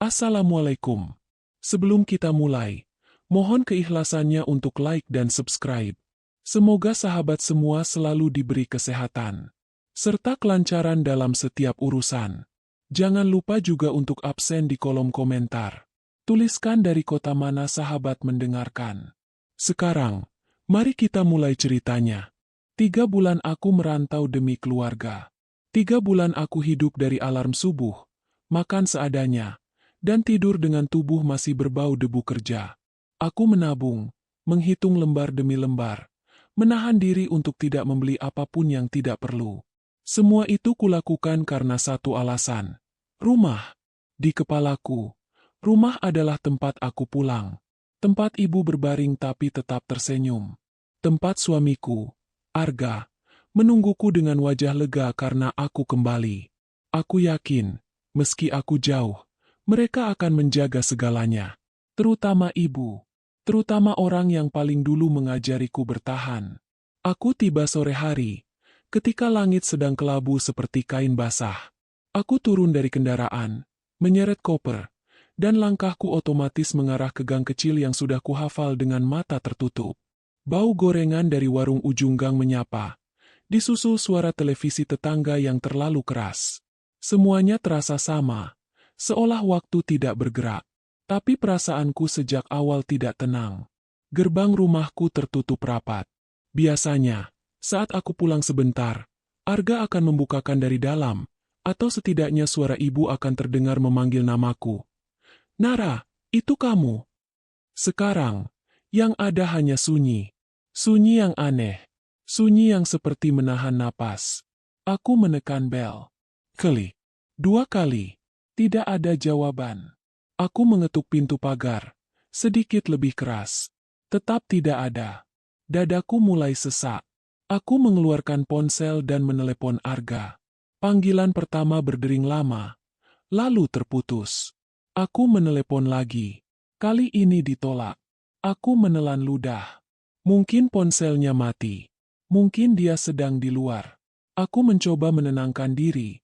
Assalamualaikum. Sebelum kita mulai, mohon keikhlasannya untuk like dan subscribe. Semoga sahabat semua selalu diberi kesehatan, serta kelancaran dalam setiap urusan. Jangan lupa juga untuk absen di kolom komentar. Tuliskan dari kota mana sahabat mendengarkan. Sekarang, mari kita mulai ceritanya. 3 bulan aku merantau demi keluarga. 3 bulan aku hidup dari alarm subuh, makan seadanya, dan tidur dengan tubuh masih berbau debu kerja. Aku menabung, menghitung lembar demi lembar, menahan diri untuk tidak membeli apapun yang tidak perlu. Semua itu kulakukan karena satu alasan. Rumah. Di kepalaku, rumah adalah tempat aku pulang. Tempat ibu berbaring tapi tetap tersenyum. Tempat suamiku, Arga, menungguku dengan wajah lega karena aku kembali. Aku yakin, meski aku jauh, mereka akan menjaga segalanya. Terutama ibu. Terutama orang yang paling dulu mengajariku bertahan. Aku tiba sore hari, ketika langit sedang kelabu seperti kain basah. Aku turun dari kendaraan, menyeret koper, dan langkahku otomatis mengarah ke gang kecil yang sudah kuhafal dengan mata tertutup. Bau gorengan dari warung ujung gang menyapa, disusul suara televisi tetangga yang terlalu keras. Semuanya terasa sama, seolah waktu tidak bergerak. Tapi perasaanku sejak awal tidak tenang. Gerbang rumahku tertutup rapat. Biasanya, saat aku pulang sebentar, Arga akan membukakan dari dalam, atau setidaknya suara ibu akan terdengar memanggil namaku. Nara, itu kamu. Sekarang, yang ada hanya sunyi. Sunyi yang aneh. Sunyi yang seperti menahan napas. Aku menekan bel. Klik. 2 kali. Tidak ada jawaban. Aku mengetuk pintu pagar, sedikit lebih keras. Tetap tidak ada. Dadaku mulai sesak. Aku mengeluarkan ponsel dan menelepon Arga. Panggilan pertama berdering lama, lalu terputus. Aku menelepon lagi. Kali ini ditolak. Aku menelan ludah. Mungkin ponselnya mati. Mungkin dia sedang di luar. Aku mencoba menenangkan diri,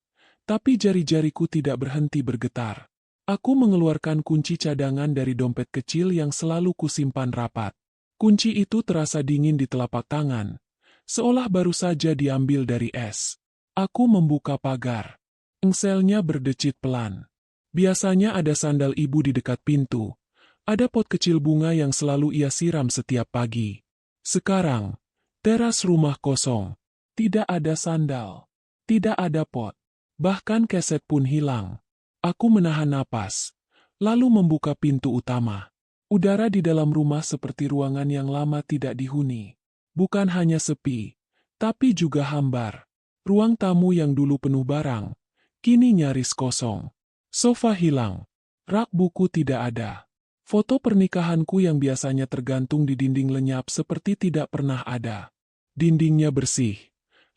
tapi jari-jariku tidak berhenti bergetar. Aku mengeluarkan kunci cadangan dari dompet kecil yang selalu kusimpan rapat. Kunci itu terasa dingin di telapak tangan, seolah baru saja diambil dari es. Aku membuka pagar. Engselnya berdecit pelan. Biasanya ada sandal ibu di dekat pintu. Ada pot kecil bunga yang selalu ia siram setiap pagi. Sekarang, teras rumah kosong. Tidak ada sandal. Tidak ada pot. Bahkan keset pun hilang. Aku menahan napas, lalu membuka pintu utama. Udara di dalam rumah seperti ruangan yang lama tidak dihuni. Bukan hanya sepi, tapi juga hambar. Ruang tamu yang dulu penuh barang, kini nyaris kosong. Sofa hilang. Rak buku tidak ada. Foto pernikahanku yang biasanya tergantung di dinding lenyap seperti tidak pernah ada. Dindingnya bersih,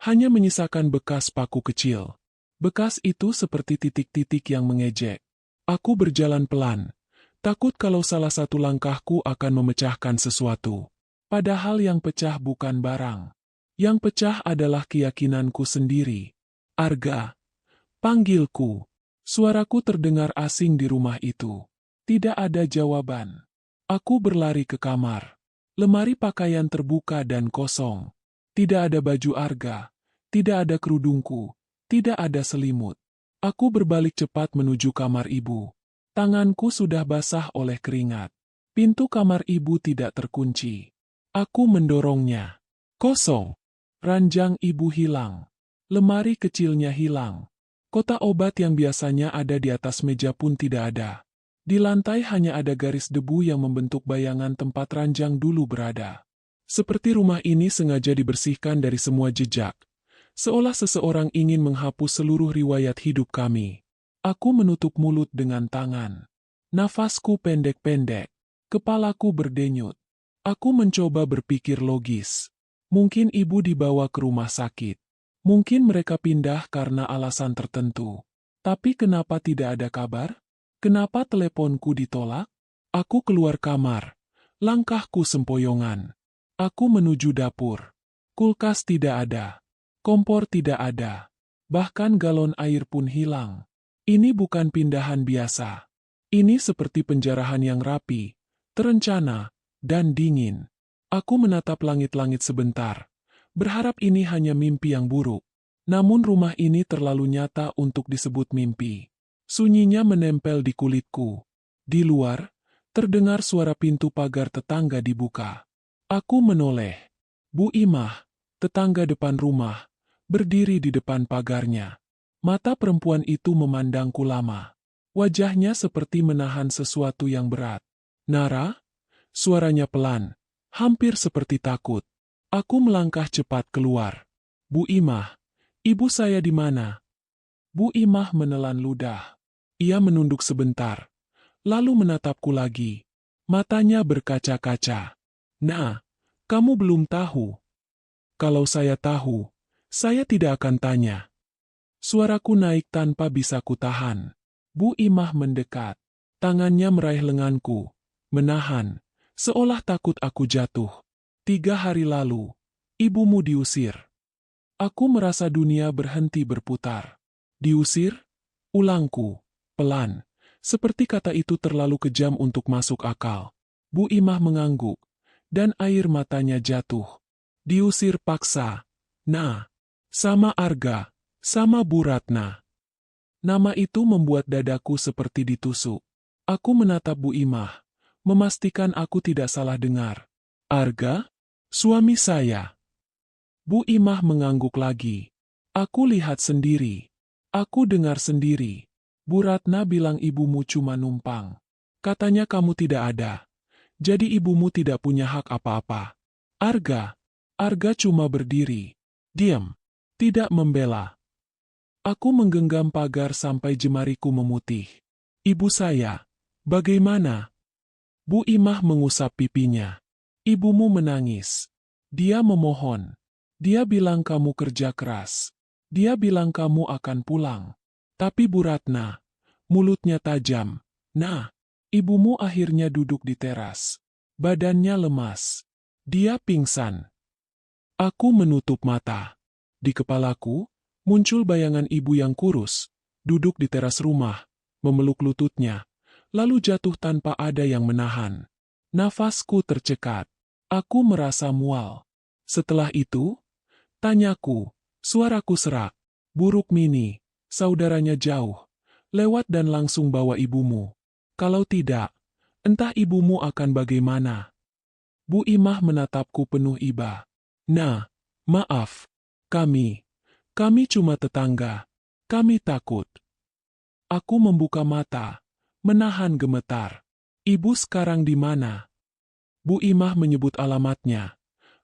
hanya menyisakan bekas paku kecil. Bekas itu seperti titik-titik yang mengejek. Aku berjalan pelan, takut kalau salah satu langkahku akan memecahkan sesuatu. Padahal yang pecah bukan barang. Yang pecah adalah keyakinanku sendiri. Arga. Panggilku. Suaraku terdengar asing di rumah itu. Tidak ada jawaban. Aku berlari ke kamar. Lemari pakaian terbuka dan kosong. Tidak ada baju Arga. Tidak ada kerudungku. Tidak ada selimut. Aku berbalik cepat menuju kamar ibu. Tanganku sudah basah oleh keringat. Pintu kamar ibu tidak terkunci. Aku mendorongnya. Kosong. Ranjang ibu hilang. Lemari kecilnya hilang. Kotak obat yang biasanya ada di atas meja pun tidak ada. Di lantai hanya ada garis debu yang membentuk bayangan tempat ranjang dulu berada. Seperti rumah ini sengaja dibersihkan dari semua jejak. Seolah seseorang ingin menghapus seluruh riwayat hidup kami. Aku menutup mulut dengan tangan. Nafasku pendek-pendek. Kepalaku berdenyut. Aku mencoba berpikir logis. Mungkin ibu dibawa ke rumah sakit. Mungkin mereka pindah karena alasan tertentu. Tapi kenapa tidak ada kabar? Kenapa teleponku ditolak? Aku keluar kamar. Langkahku sempoyongan. Aku menuju dapur. Kulkas tidak ada. Kompor tidak ada. Bahkan galon air pun hilang. Ini bukan pindahan biasa. Ini seperti penjarahan yang rapi, terencana, dan dingin. Aku menatap langit-langit sebentar, berharap ini hanya mimpi yang buruk. Namun rumah ini terlalu nyata untuk disebut mimpi. Sunyinya menempel di kulitku. Di luar, terdengar suara pintu pagar tetangga dibuka. Aku menoleh. Bu Imah, tetangga depan rumah, berdiri di depan pagarnya. Mata perempuan itu memandangku lama. Wajahnya seperti menahan sesuatu yang berat. Nara? Suaranya pelan, hampir seperti takut. Aku melangkah cepat keluar. Bu Imah, ibu saya di mana? Bu Imah menelan ludah. Ia menunduk sebentar, lalu menatapku lagi. Matanya berkaca-kaca. Nah, kamu belum tahu. Kalau saya tahu, saya tidak akan tanya. Suaraku naik tanpa bisa kutahan. Bu Imah mendekat. Tangannya meraih lenganku, menahan, seolah takut aku jatuh. 3 hari lalu, ibumu diusir. Aku merasa dunia berhenti berputar. Diusir? Ulangku, pelan. Seperti kata itu terlalu kejam untuk masuk akal. Bu Imah mengangguk, dan air matanya jatuh. Diusir paksa. Nah, sama Arga, sama Bu Ratna. Nama itu membuat dadaku seperti ditusuk. Aku menatap Bu Imah, memastikan aku tidak salah dengar. Arga? Suami saya. Bu Imah mengangguk lagi. Aku lihat sendiri. Aku dengar sendiri. Bu Ratna bilang ibumu cuma numpang. Katanya kamu tidak ada. Jadi ibumu tidak punya hak apa-apa. Arga cuma berdiri. Diam. Tidak membela. Aku menggenggam pagar sampai jemariku memutih. Ibu saya, bagaimana? Bu Imah mengusap pipinya. Ibumu menangis. Dia memohon. Dia bilang kamu kerja keras. Dia bilang kamu akan pulang. Tapi Bu Ratna, mulutnya tajam. Nah, ibumu akhirnya duduk di teras. Badannya lemas. Dia pingsan. Aku menutup mata. Di kepalaku, muncul bayangan ibu yang kurus, duduk di teras rumah, memeluk lututnya, lalu jatuh tanpa ada yang menahan. Nafasku tercekat. Aku merasa mual. Setelah itu, tanyaku, suaraku serak. Buruk Mini, saudaranya jauh, lewat dan langsung bawa ibumu. Kalau tidak, entah ibumu akan bagaimana. Bu Imah menatapku penuh iba. Nah, maaf, kami cuma tetangga. Kami takut. Aku membuka mata, menahan gemetar. Ibu sekarang di mana? Bu Imah menyebut alamatnya,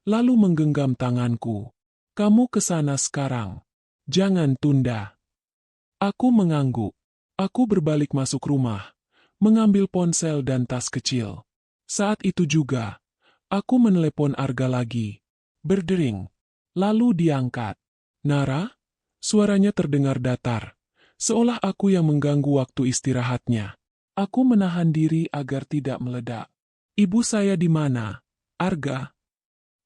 lalu menggenggam tanganku. Kamu ke sana sekarang. Jangan tunda. Aku mengangguk. Aku berbalik masuk rumah, mengambil ponsel dan tas kecil. Saat itu juga, aku menelepon Arga lagi. Berdering. Lalu diangkat. Nara? Suaranya terdengar datar, seolah aku yang mengganggu waktu istirahatnya. Aku menahan diri agar tidak meledak. Ibu saya di mana? Arga?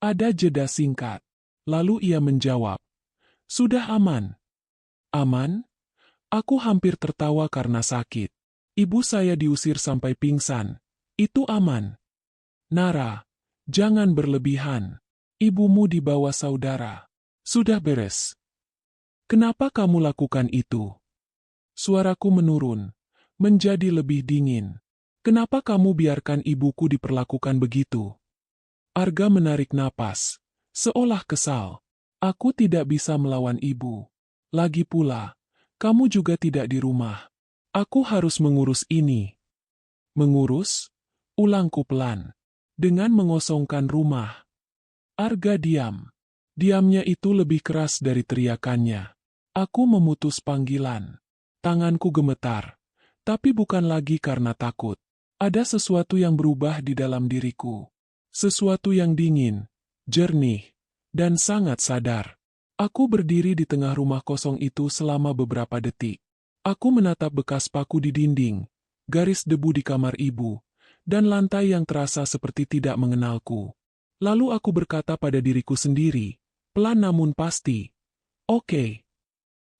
Ada jeda singkat. Lalu ia menjawab. Sudah aman. Aman? Aku hampir tertawa karena sakit. Ibu saya diusir sampai pingsan. Itu aman. Nara, jangan berlebihan. Ibumu dibawa saudara. Sudah beres. Kenapa kamu lakukan itu? Suaraku menurun, menjadi lebih dingin. Kenapa kamu biarkan ibuku diperlakukan begitu? Arga menarik napas, seolah kesal. Aku tidak bisa melawan ibu. Lagi pula, kamu juga tidak di rumah. Aku harus mengurus ini. Mengurus? Ulangku pelan. Dengan mengosongkan rumah. Arga diam. Diamnya itu lebih keras dari teriakannya. Aku memutus panggilan. Tanganku gemetar. Tapi bukan lagi karena takut. Ada sesuatu yang berubah di dalam diriku. Sesuatu yang dingin, jernih, dan sangat sadar. Aku berdiri di tengah rumah kosong itu selama beberapa detik. Aku menatap bekas paku di dinding, garis debu di kamar ibu, dan lantai yang terasa seperti tidak mengenalku. Lalu aku berkata pada diriku sendiri, pelan namun pasti, "Oke."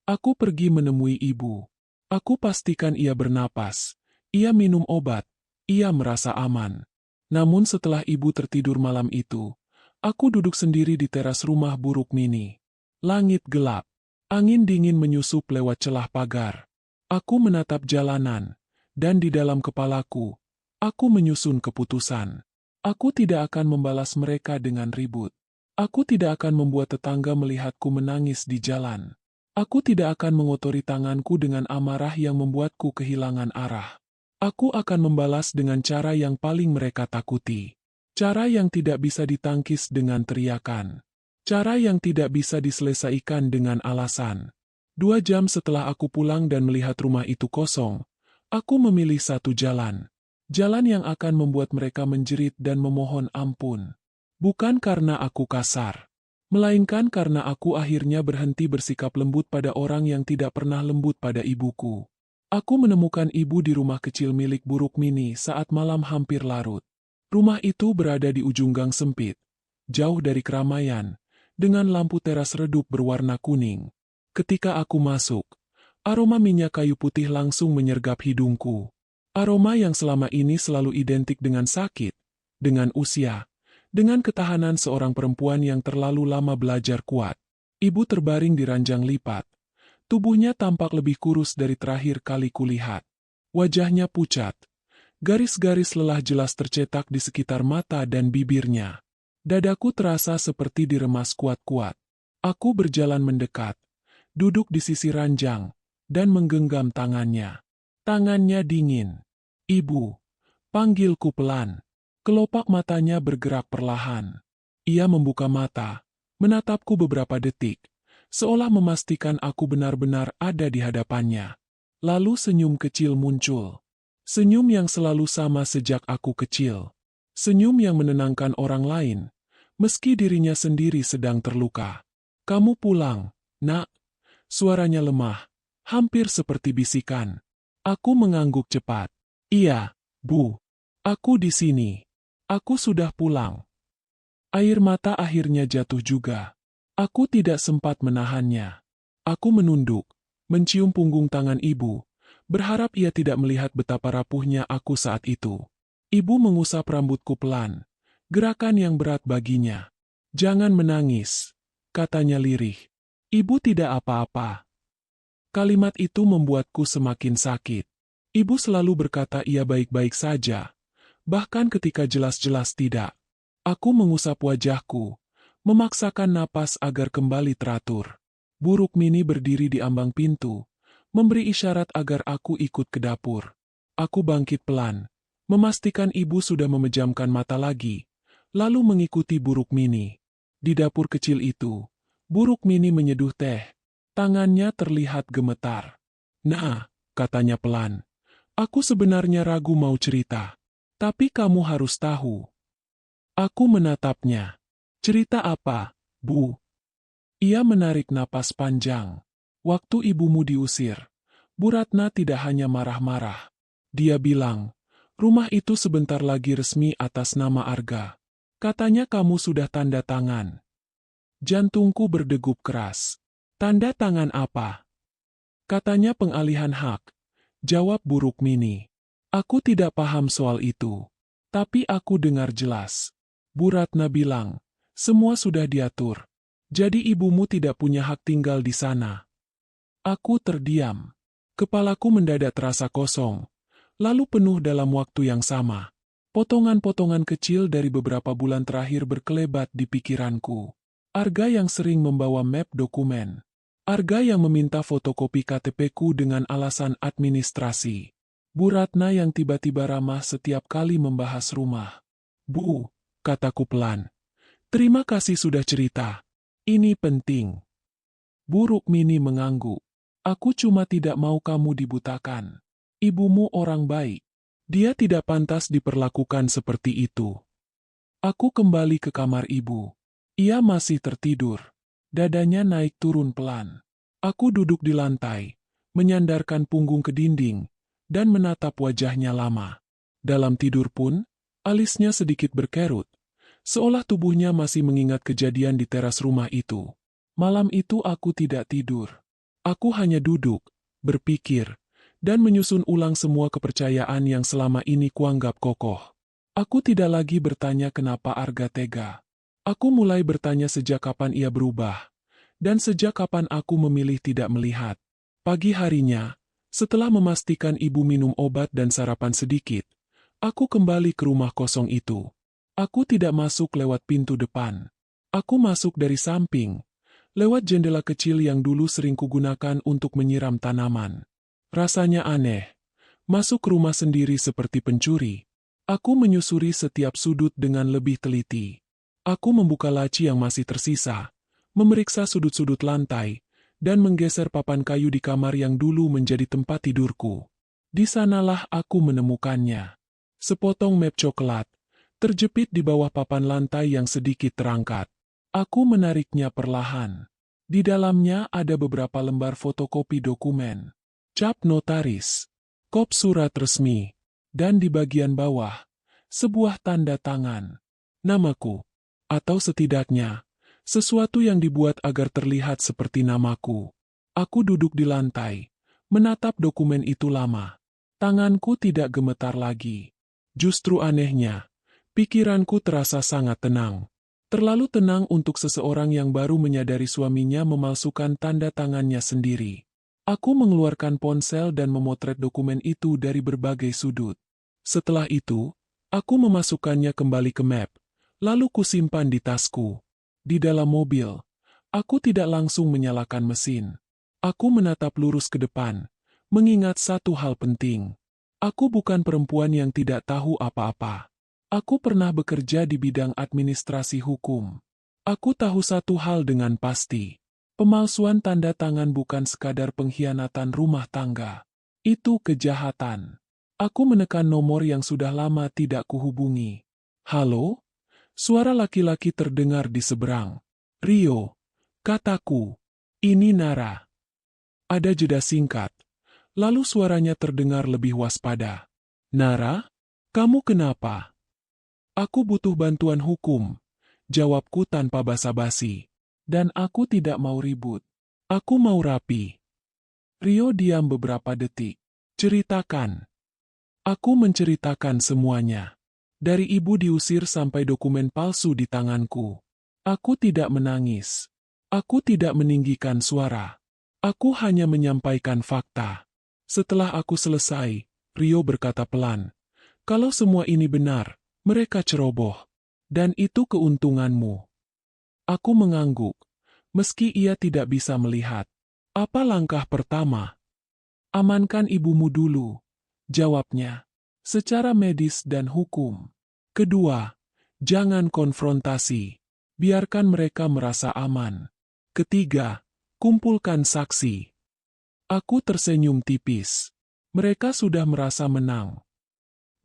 Aku pergi menemui ibu. Aku pastikan ia bernapas. Ia minum obat, ia merasa aman. Namun setelah ibu tertidur malam itu, aku duduk sendiri di teras rumah buruk Mini. Langit gelap, angin dingin menyusup lewat celah pagar. Aku menatap jalanan, dan di dalam kepalaku, aku menyusun keputusan. Aku tidak akan membalas mereka dengan ribut. Aku tidak akan membuat tetangga melihatku menangis di jalan. Aku tidak akan mengotori tanganku dengan amarah yang membuatku kehilangan arah. Aku akan membalas dengan cara yang paling mereka takuti. Cara yang tidak bisa ditangkis dengan teriakan. Cara yang tidak bisa diselesaikan dengan alasan. 2 jam setelah aku pulang dan melihat rumah itu kosong, aku memilih satu jalan. Jalan yang akan membuat mereka menjerit dan memohon ampun. Bukan karena aku kasar, melainkan karena aku akhirnya berhenti bersikap lembut pada orang yang tidak pernah lembut pada ibuku. Aku menemukan ibu di rumah kecil milik buruk Mini saat malam hampir larut. Rumah itu berada di ujung gang sempit, jauh dari keramaian, dengan lampu teras redup berwarna kuning. Ketika aku masuk, aroma minyak kayu putih langsung menyergap hidungku. Aroma yang selama ini selalu identik dengan sakit, dengan usia, dengan ketahanan seorang perempuan yang terlalu lama belajar kuat. Ibu terbaring di ranjang lipat. Tubuhnya tampak lebih kurus dari terakhir kali kulihat. Wajahnya pucat. Garis-garis lelah jelas tercetak di sekitar mata dan bibirnya. Dadaku terasa seperti diremas kuat-kuat. Aku berjalan mendekat, duduk di sisi ranjang, dan menggenggam tangannya. Tangannya dingin. Ibu, panggilku pelan. Kelopak matanya bergerak perlahan. Ia membuka mata, menatapku beberapa detik, seolah memastikan aku benar-benar ada di hadapannya. Lalu senyum kecil muncul. Senyum yang selalu sama sejak aku kecil. Senyum yang menenangkan orang lain, meski dirinya sendiri sedang terluka. Kamu pulang, nak. Suaranya lemah, hampir seperti bisikan. Aku mengangguk cepat. Iya, Bu. Aku di sini. Aku sudah pulang. Air mata akhirnya jatuh juga. Aku tidak sempat menahannya. Aku menunduk, mencium punggung tangan ibu, berharap ia tidak melihat betapa rapuhnya aku saat itu. Ibu mengusap rambutku pelan, gerakan yang berat baginya. Jangan menangis, katanya lirih. Ibu tidak apa-apa. Kalimat itu membuatku semakin sakit. Ibu selalu berkata ia baik-baik saja, bahkan ketika jelas-jelas tidak. Aku mengusap wajahku, memaksakan napas agar kembali teratur. Buruk Mini berdiri di ambang pintu, memberi isyarat agar aku ikut ke dapur. Aku bangkit pelan, memastikan ibu sudah memejamkan mata lagi, lalu mengikuti Buruk Mini. Di dapur kecil itu, Buruk Mini menyeduh teh. Tangannya terlihat gemetar. Nah, katanya pelan, aku sebenarnya ragu mau cerita. Tapi kamu harus tahu. Aku menatapnya. Cerita apa, Bu? Ia menarik napas panjang. Waktu ibumu diusir, Bu Ratna tidak hanya marah-marah. Dia bilang, rumah itu sebentar lagi resmi atas nama Arga. Katanya kamu sudah tanda tangan. Jantungku berdegup keras. Tanda tangan apa? Katanya pengalihan hak. Jawab Buruk Mini. Aku tidak paham soal itu. Tapi aku dengar jelas. Bu Ratna bilang, semua sudah diatur. Jadi ibumu tidak punya hak tinggal di sana. Aku terdiam. Kepalaku mendadak terasa kosong. Lalu penuh dalam waktu yang sama. Potongan-potongan kecil dari beberapa bulan terakhir berkelebat di pikiranku. Arga yang sering membawa map dokumen. Arga yang meminta fotokopi KTP-ku dengan alasan administrasi. Bu Ratna yang tiba-tiba ramah setiap kali membahas rumah. Bu, kataku pelan. Terima kasih sudah cerita. Ini penting. Buruk Mini mengangguk. Aku cuma tidak mau kamu dibutakan. Ibumu orang baik. Dia tidak pantas diperlakukan seperti itu. Aku kembali ke kamar ibu. Ia masih tertidur. Dadanya naik turun pelan. Aku duduk di lantai, menyandarkan punggung ke dinding, dan menatap wajahnya lama. Dalam tidur pun, alisnya sedikit berkerut, seolah tubuhnya masih mengingat kejadian di teras rumah itu. Malam itu aku tidak tidur. Aku hanya duduk, berpikir, dan menyusun ulang semua kepercayaan yang selama ini kuanggap kokoh. Aku tidak lagi bertanya kenapa Arga tega. Aku mulai bertanya sejak kapan ia berubah, dan sejak kapan aku memilih tidak melihat. Pagi harinya, setelah memastikan ibu minum obat dan sarapan sedikit, aku kembali ke rumah kosong itu. Aku tidak masuk lewat pintu depan. Aku masuk dari samping, lewat jendela kecil yang dulu sering kugunakan untuk menyiram tanaman. Rasanya aneh. Masuk ke rumah sendiri seperti pencuri. Aku menyusuri setiap sudut dengan lebih teliti. Aku membuka laci yang masih tersisa, memeriksa sudut-sudut lantai, dan menggeser papan kayu di kamar yang dulu menjadi tempat tidurku. Di sanalah aku menemukannya. Sepotong map coklat, terjepit di bawah papan lantai yang sedikit terangkat. Aku menariknya perlahan. Di dalamnya ada beberapa lembar fotokopi dokumen, cap notaris, kop surat resmi, dan di bagian bawah, sebuah tanda tangan. Namaku, atau setidaknya, sesuatu yang dibuat agar terlihat seperti namaku. Aku duduk di lantai, menatap dokumen itu lama. Tanganku tidak gemetar lagi. Justru anehnya, pikiranku terasa sangat tenang. Terlalu tenang untuk seseorang yang baru menyadari suaminya memalsukan tanda tangannya sendiri. Aku mengeluarkan ponsel dan memotret dokumen itu dari berbagai sudut. Setelah itu, aku memasukkannya kembali ke map, lalu kusimpan di tasku. Di dalam mobil, aku tidak langsung menyalakan mesin. Aku menatap lurus ke depan, mengingat satu hal penting. Aku bukan perempuan yang tidak tahu apa-apa. Aku pernah bekerja di bidang administrasi hukum. Aku tahu satu hal dengan pasti. Pemalsuan tanda tangan bukan sekadar pengkhianatan rumah tangga. Itu kejahatan. Aku menekan nomor yang sudah lama tidak kuhubungi. Halo? Suara laki-laki terdengar di seberang. Rio, kataku. Ini Nara. Ada jeda singkat. Lalu suaranya terdengar lebih waspada. Nara, kamu kenapa? Aku butuh bantuan hukum. Jawabku tanpa basa-basi. Dan aku tidak mau ribut. Aku mau rapi. Rio diam beberapa detik. Ceritakan. Aku menceritakan semuanya. Dari ibu diusir sampai dokumen palsu di tanganku. Aku tidak menangis. Aku tidak meninggikan suara. Aku hanya menyampaikan fakta. Setelah aku selesai, Rio berkata pelan, "Kalau semua ini benar, mereka ceroboh. Dan itu keuntunganmu." Aku mengangguk, meski ia tidak bisa melihat. Apa langkah pertama? Amankan ibumu dulu, jawabnya. Secara medis dan hukum. Kedua, jangan konfrontasi. Biarkan mereka merasa aman. Ketiga, kumpulkan saksi. Aku tersenyum tipis. Mereka sudah merasa menang.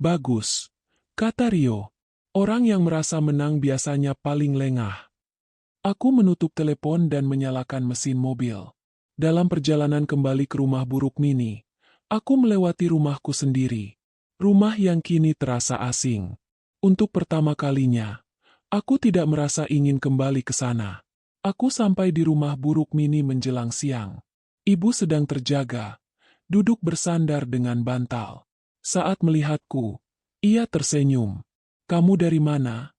Bagus, kata Rio. Orang yang merasa menang biasanya paling lengah. Aku menutup telepon dan menyalakan mesin mobil. Dalam perjalanan kembali ke rumah buruk mini, aku melewati rumahku sendiri. Rumah yang kini terasa asing. Untuk pertama kalinya, aku tidak merasa ingin kembali ke sana. Aku sampai di rumah buruk mini menjelang siang. Ibu sedang terjaga, duduk bersandar dengan bantal. Saat melihatku, ia tersenyum. "Kamu dari mana?"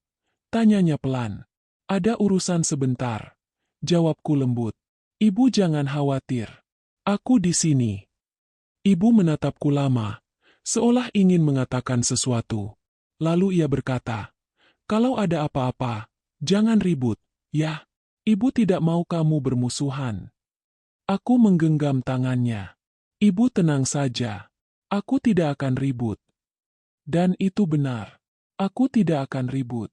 tanyanya pelan. "Ada urusan sebentar," jawabku lembut. "Ibu jangan khawatir. Aku di sini." Ibu menatapku lama, seolah ingin mengatakan sesuatu. Lalu ia berkata, "Kalau ada apa-apa, jangan ribut, ya. Ibu tidak mau kamu bermusuhan." Aku menggenggam tangannya. "Ibu tenang saja. Aku tidak akan ribut." Dan itu benar. Aku tidak akan ribut.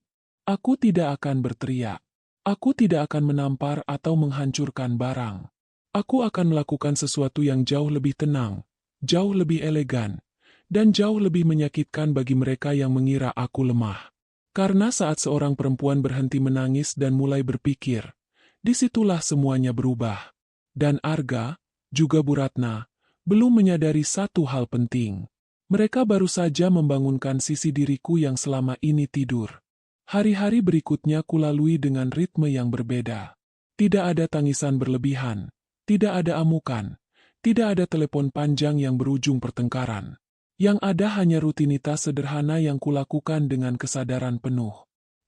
Aku tidak akan berteriak. Aku tidak akan menampar atau menghancurkan barang. Aku akan melakukan sesuatu yang jauh lebih tenang, jauh lebih elegan, dan jauh lebih menyakitkan bagi mereka yang mengira aku lemah. Karena saat seorang perempuan berhenti menangis dan mulai berpikir, disitulah semuanya berubah. Dan Arga, juga Bu Ratna, belum menyadari satu hal penting. Mereka baru saja membangunkan sisi diriku yang selama ini tidur. Hari-hari berikutnya kulalui dengan ritme yang berbeda. Tidak ada tangisan berlebihan, tidak ada amukan, Tidak ada telepon panjang yang berujung pertengkaran. Yang ada hanya rutinitas sederhana yang kulakukan dengan kesadaran penuh.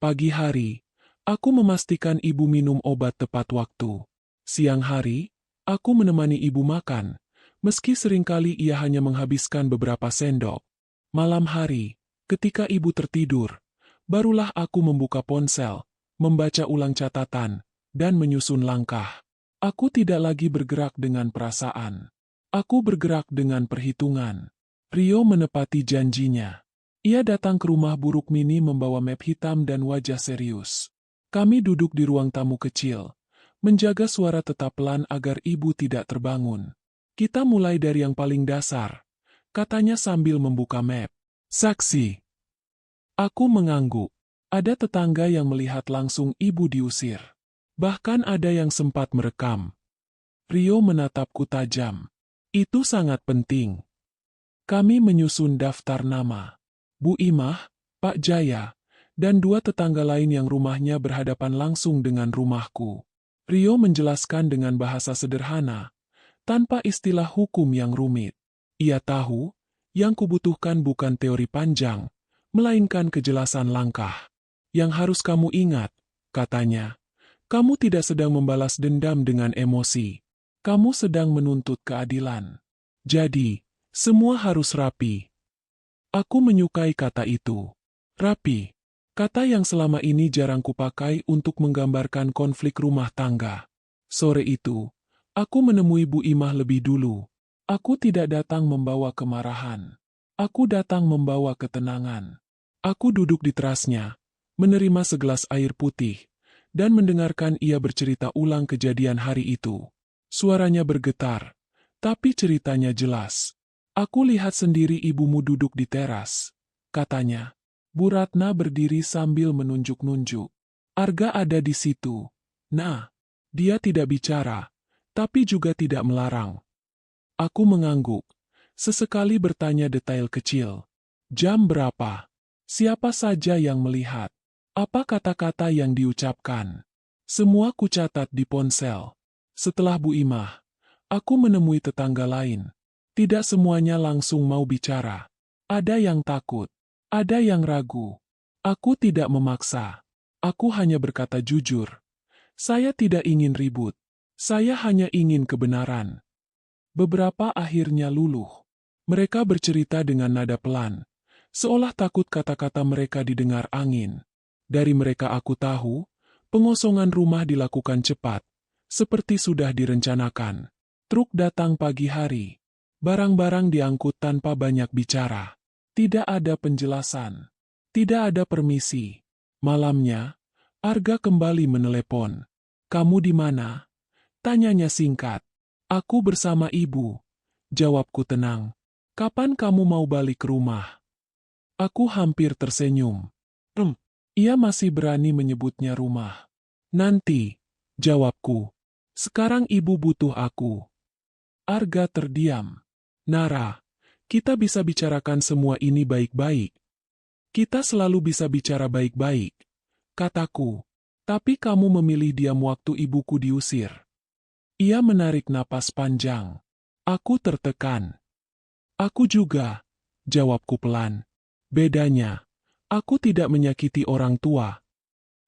Pagi hari, aku memastikan ibu minum obat tepat waktu. Siang hari, aku menemani ibu makan, meski seringkali ia hanya menghabiskan beberapa sendok. Malam hari, ketika ibu tertidur, barulah aku membuka ponsel, membaca ulang catatan, dan menyusun langkah. Aku tidak lagi bergerak dengan perasaan. Aku bergerak dengan perhitungan. Rio menepati janjinya. Ia datang ke rumah buruk Mini membawa map hitam dan wajah serius. Kami duduk di ruang tamu kecil, menjaga suara tetap pelan agar ibu tidak terbangun. Kita mulai dari yang paling dasar, katanya sambil membuka map. Saksi. Aku mengangguk. Ada tetangga yang melihat langsung ibu diusir. Bahkan ada yang sempat merekam. Rio menatapku tajam. Itu sangat penting. Kami menyusun daftar nama. Bu Imah, Pak Jaya, dan 2 tetangga lain yang rumahnya berhadapan langsung dengan rumahku. Rio menjelaskan dengan bahasa sederhana, tanpa istilah hukum yang rumit. Ia tahu, yang kubutuhkan bukan teori panjang, melainkan kejelasan langkah. Yang harus kamu ingat, katanya, kamu tidak sedang membalas dendam dengan emosi. Kamu sedang menuntut keadilan. Jadi, semua harus rapi. Aku menyukai kata itu. Rapi. Kata yang selama ini jarang kupakai untuk menggambarkan konflik rumah tangga. Sore itu, aku menemui Bu Imah lebih dulu. Aku tidak datang membawa kemarahan. Aku datang membawa ketenangan. Aku duduk di terasnya, menerima segelas air putih, dan mendengarkan ia bercerita ulang kejadian hari itu. Suaranya bergetar, tapi ceritanya jelas. Aku lihat sendiri ibumu duduk di teras, katanya. Bu Ratna berdiri sambil menunjuk-nunjuk. Arga ada di situ. Nah, dia tidak bicara, tapi juga tidak melarang. Aku mengangguk, sesekali bertanya detail kecil. Jam berapa? Siapa saja yang melihat? Apa kata-kata yang diucapkan? Semua kucatat di ponsel. Setelah Bu Imah, aku menemui tetangga lain. Tidak semuanya langsung mau bicara. Ada yang takut. Ada yang ragu. Aku tidak memaksa. Aku hanya berkata jujur. Saya tidak ingin ribut. Saya hanya ingin kebenaran. Beberapa akhirnya luluh. Mereka bercerita dengan nada pelan, seolah takut kata-kata mereka didengar angin. Dari mereka aku tahu, pengosongan rumah dilakukan cepat, seperti sudah direncanakan. Truk datang pagi hari. Barang-barang diangkut tanpa banyak bicara. Tidak ada penjelasan. Tidak ada permisi. Malamnya, Arga kembali menelepon. Kamu di mana? Tanyanya singkat. Aku bersama ibu. Jawabku tenang. Kapan kamu mau balik ke rumah? Aku hampir tersenyum. Ia masih berani menyebutnya rumah. Nanti, jawabku. Sekarang ibu butuh aku. Arga terdiam. Nara, kita bisa bicarakan semua ini baik-baik. Kita selalu bisa bicara baik-baik, kataku. Tapi kamu memilih diam waktu ibuku diusir. Ia menarik napas panjang. Aku tertekan. Aku juga, jawabku pelan. Bedanya, aku tidak menyakiti orang tua.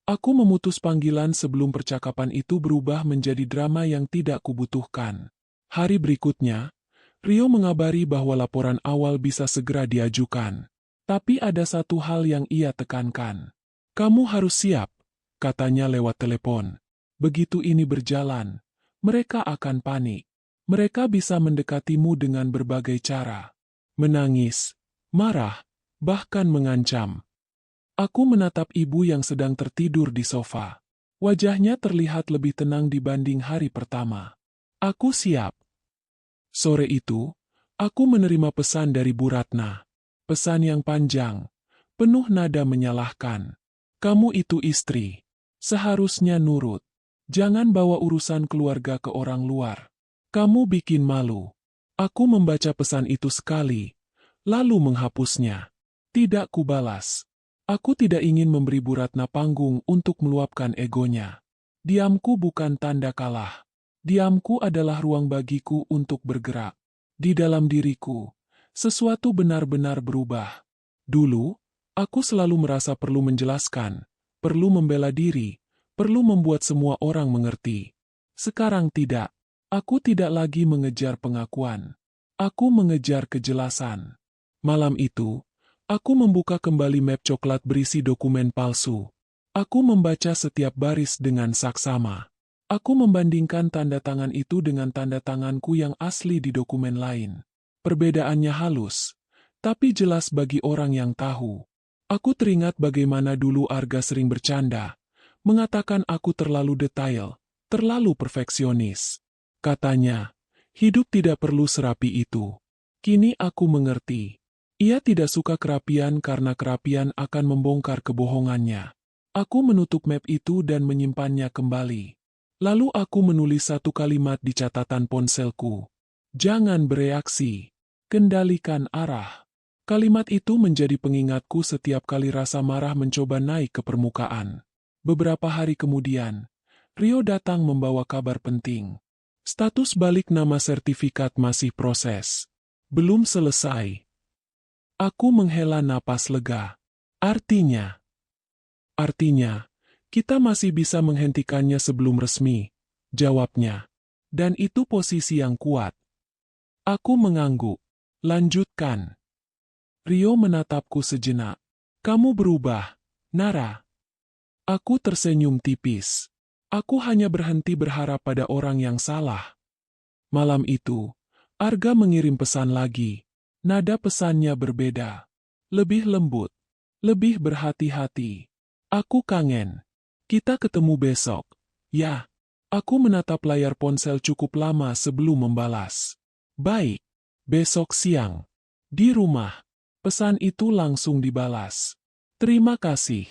Aku memutus panggilan sebelum percakapan itu berubah menjadi drama yang tidak kubutuhkan. Hari berikutnya, Rio mengabari bahwa laporan awal bisa segera diajukan. Tapi ada satu hal yang ia tekankan. Kamu harus siap, katanya lewat telepon. Begitu ini berjalan, mereka akan panik. Mereka bisa mendekatimu dengan berbagai cara. Menangis, marah, bahkan mengancam. Aku menatap ibu yang sedang tertidur di sofa. Wajahnya terlihat lebih tenang dibanding hari pertama. Aku siap. Sore itu, aku menerima pesan dari Bu Ratna. Pesan yang panjang, penuh nada menyalahkan. Kamu itu istri. Seharusnya nurut. Jangan bawa urusan keluarga ke orang luar. Kamu bikin malu. Aku membaca pesan itu sekali, lalu menghapusnya. Tidak kubalas. Aku tidak ingin memberi Bu Ratna panggung untuk meluapkan egonya. Diamku bukan tanda kalah. Diamku adalah ruang bagiku untuk bergerak. Di dalam diriku, sesuatu benar-benar berubah. Dulu, aku selalu merasa perlu menjelaskan, perlu membela diri, perlu membuat semua orang mengerti. Sekarang tidak. Aku tidak lagi mengejar pengakuan. Aku mengejar kejelasan. Malam itu, aku membuka kembali map coklat berisi dokumen palsu. Aku membaca setiap baris dengan saksama. Aku membandingkan tanda tangan itu dengan tanda tanganku yang asli di dokumen lain. Perbedaannya halus, tapi jelas bagi orang yang tahu. Aku teringat bagaimana dulu Arga sering bercanda, mengatakan aku terlalu detail, terlalu perfeksionis. Katanya, hidup tidak perlu serapi itu. Kini aku mengerti. Ia tidak suka kerapian karena kerapian akan membongkar kebohongannya. Aku menutup map itu dan menyimpannya kembali. Lalu aku menulis satu kalimat di catatan ponselku. Jangan bereaksi. Kendalikan arah. Kalimat itu menjadi pengingatku setiap kali rasa marah mencoba naik ke permukaan. Beberapa hari kemudian, Rio datang membawa kabar penting. Status balik nama sertifikat masih proses. Belum selesai. Aku menghela napas lega. Artinya, kita masih bisa menghentikannya sebelum resmi, jawabnya. Dan itu posisi yang kuat. Aku mengangguk. Lanjutkan. Rio menatapku sejenak. Kamu berubah, Nara. Aku tersenyum tipis. Aku hanya berhenti berharap pada orang yang salah. Malam itu, Arga mengirim pesan lagi. Nada pesannya berbeda. Lebih lembut. Lebih berhati-hati. Aku kangen. Kita ketemu besok. Ya. Aku menatap layar ponsel cukup lama sebelum membalas. Baik. Besok siang. Di rumah. Pesan itu langsung dibalas. Terima kasih.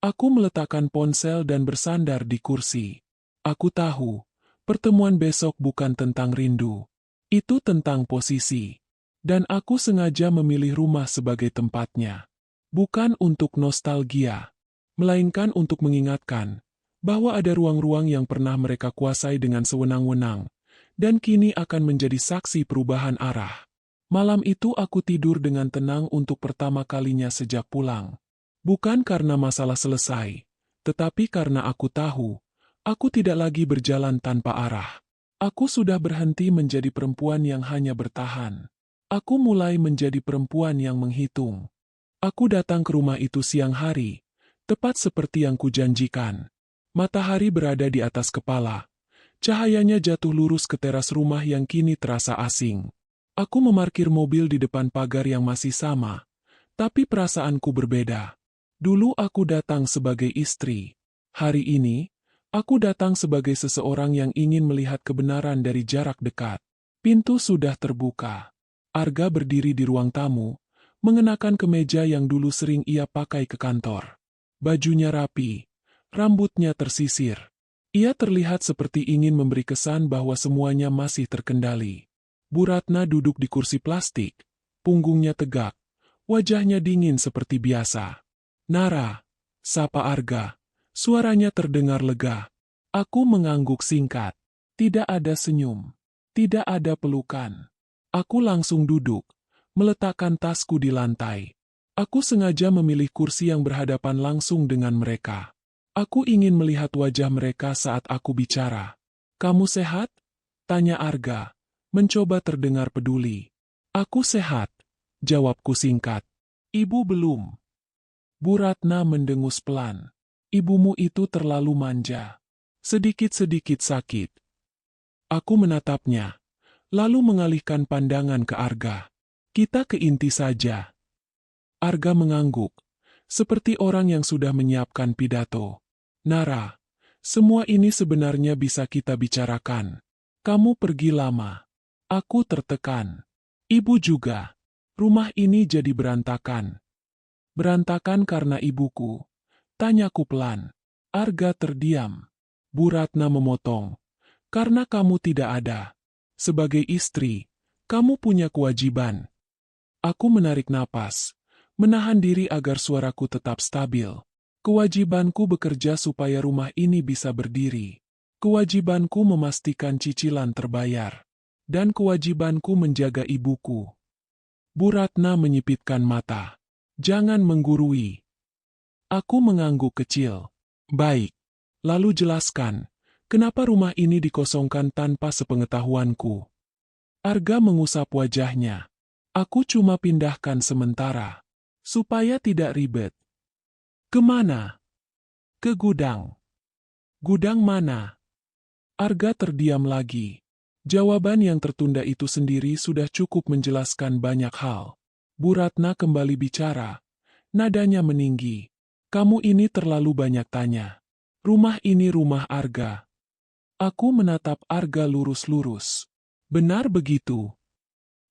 Aku meletakkan ponsel dan bersandar di kursi. Aku tahu, pertemuan besok bukan tentang rindu. Itu tentang posisi. Dan aku sengaja memilih rumah sebagai tempatnya. Bukan untuk nostalgia, melainkan untuk mengingatkan bahwa ada ruang-ruang yang pernah mereka kuasai dengan sewenang-wenang, dan kini akan menjadi saksi perubahan arah. Malam itu aku tidur dengan tenang untuk pertama kalinya sejak pulang. Bukan karena masalah selesai, tetapi karena aku tahu, aku tidak lagi berjalan tanpa arah. Aku sudah berhenti menjadi perempuan yang hanya bertahan. Aku mulai menjadi perempuan yang menghitung. Aku datang ke rumah itu siang hari, tepat seperti yang kujanjikan. Matahari berada di atas kepala. Cahayanya jatuh lurus ke teras rumah yang kini terasa asing. Aku memarkir mobil di depan pagar yang masih sama, tapi perasaanku berbeda. Dulu aku datang sebagai istri. Hari ini, aku datang sebagai seseorang yang ingin melihat kebenaran dari jarak dekat. Pintu sudah terbuka. Arga berdiri di ruang tamu, mengenakan kemeja yang dulu sering ia pakai ke kantor. Bajunya rapi, rambutnya tersisir. Ia terlihat seperti ingin memberi kesan bahwa semuanya masih terkendali. Bu Ratna duduk di kursi plastik, punggungnya tegak, wajahnya dingin seperti biasa. Nara, sapa Arga, suaranya terdengar lega. Aku mengangguk singkat. Tidak ada senyum, tidak ada pelukan. Aku langsung duduk, meletakkan tasku di lantai. Aku sengaja memilih kursi yang berhadapan langsung dengan mereka. Aku ingin melihat wajah mereka saat aku bicara. Kamu sehat? Tanya Arga, mencoba terdengar peduli. Aku sehat, jawabku singkat. Ibu belum. Bu Ratna mendengus pelan. Ibumu itu terlalu manja. Sedikit-sedikit sakit. Aku menatapnya, lalu mengalihkan pandangan ke Arga. Kita ke inti saja. Arga mengangguk, seperti orang yang sudah menyiapkan pidato. Nara, semua ini sebenarnya bisa kita bicarakan. Kamu pergi lama. Aku tertekan. Ibu juga. Rumah ini jadi berantakan. Berantakan karena ibuku. Tanyaku pelan. Arga terdiam. Bu Ratna memotong. Karena kamu tidak ada. Sebagai istri, kamu punya kewajiban. Aku menarik napas, menahan diri agar suaraku tetap stabil. Kewajibanku bekerja supaya rumah ini bisa berdiri. Kewajibanku memastikan cicilan terbayar. Dan kewajibanku menjaga ibuku. Bu Ratna menyipitkan mata. Jangan menggurui. Aku mengangguk kecil. Baik. Lalu jelaskan, kenapa rumah ini dikosongkan tanpa sepengetahuanku. Arga mengusap wajahnya. Aku cuma pindahkan sementara. Supaya tidak ribet. Kemana? Ke gudang. Gudang mana? Arga terdiam lagi. Jawaban yang tertunda itu sendiri sudah cukup menjelaskan banyak hal. Bu Ratna kembali bicara. Nadanya meninggi. Kamu ini terlalu banyak tanya. Rumah ini rumah Arga. Aku menatap Arga lurus-lurus. Benar begitu?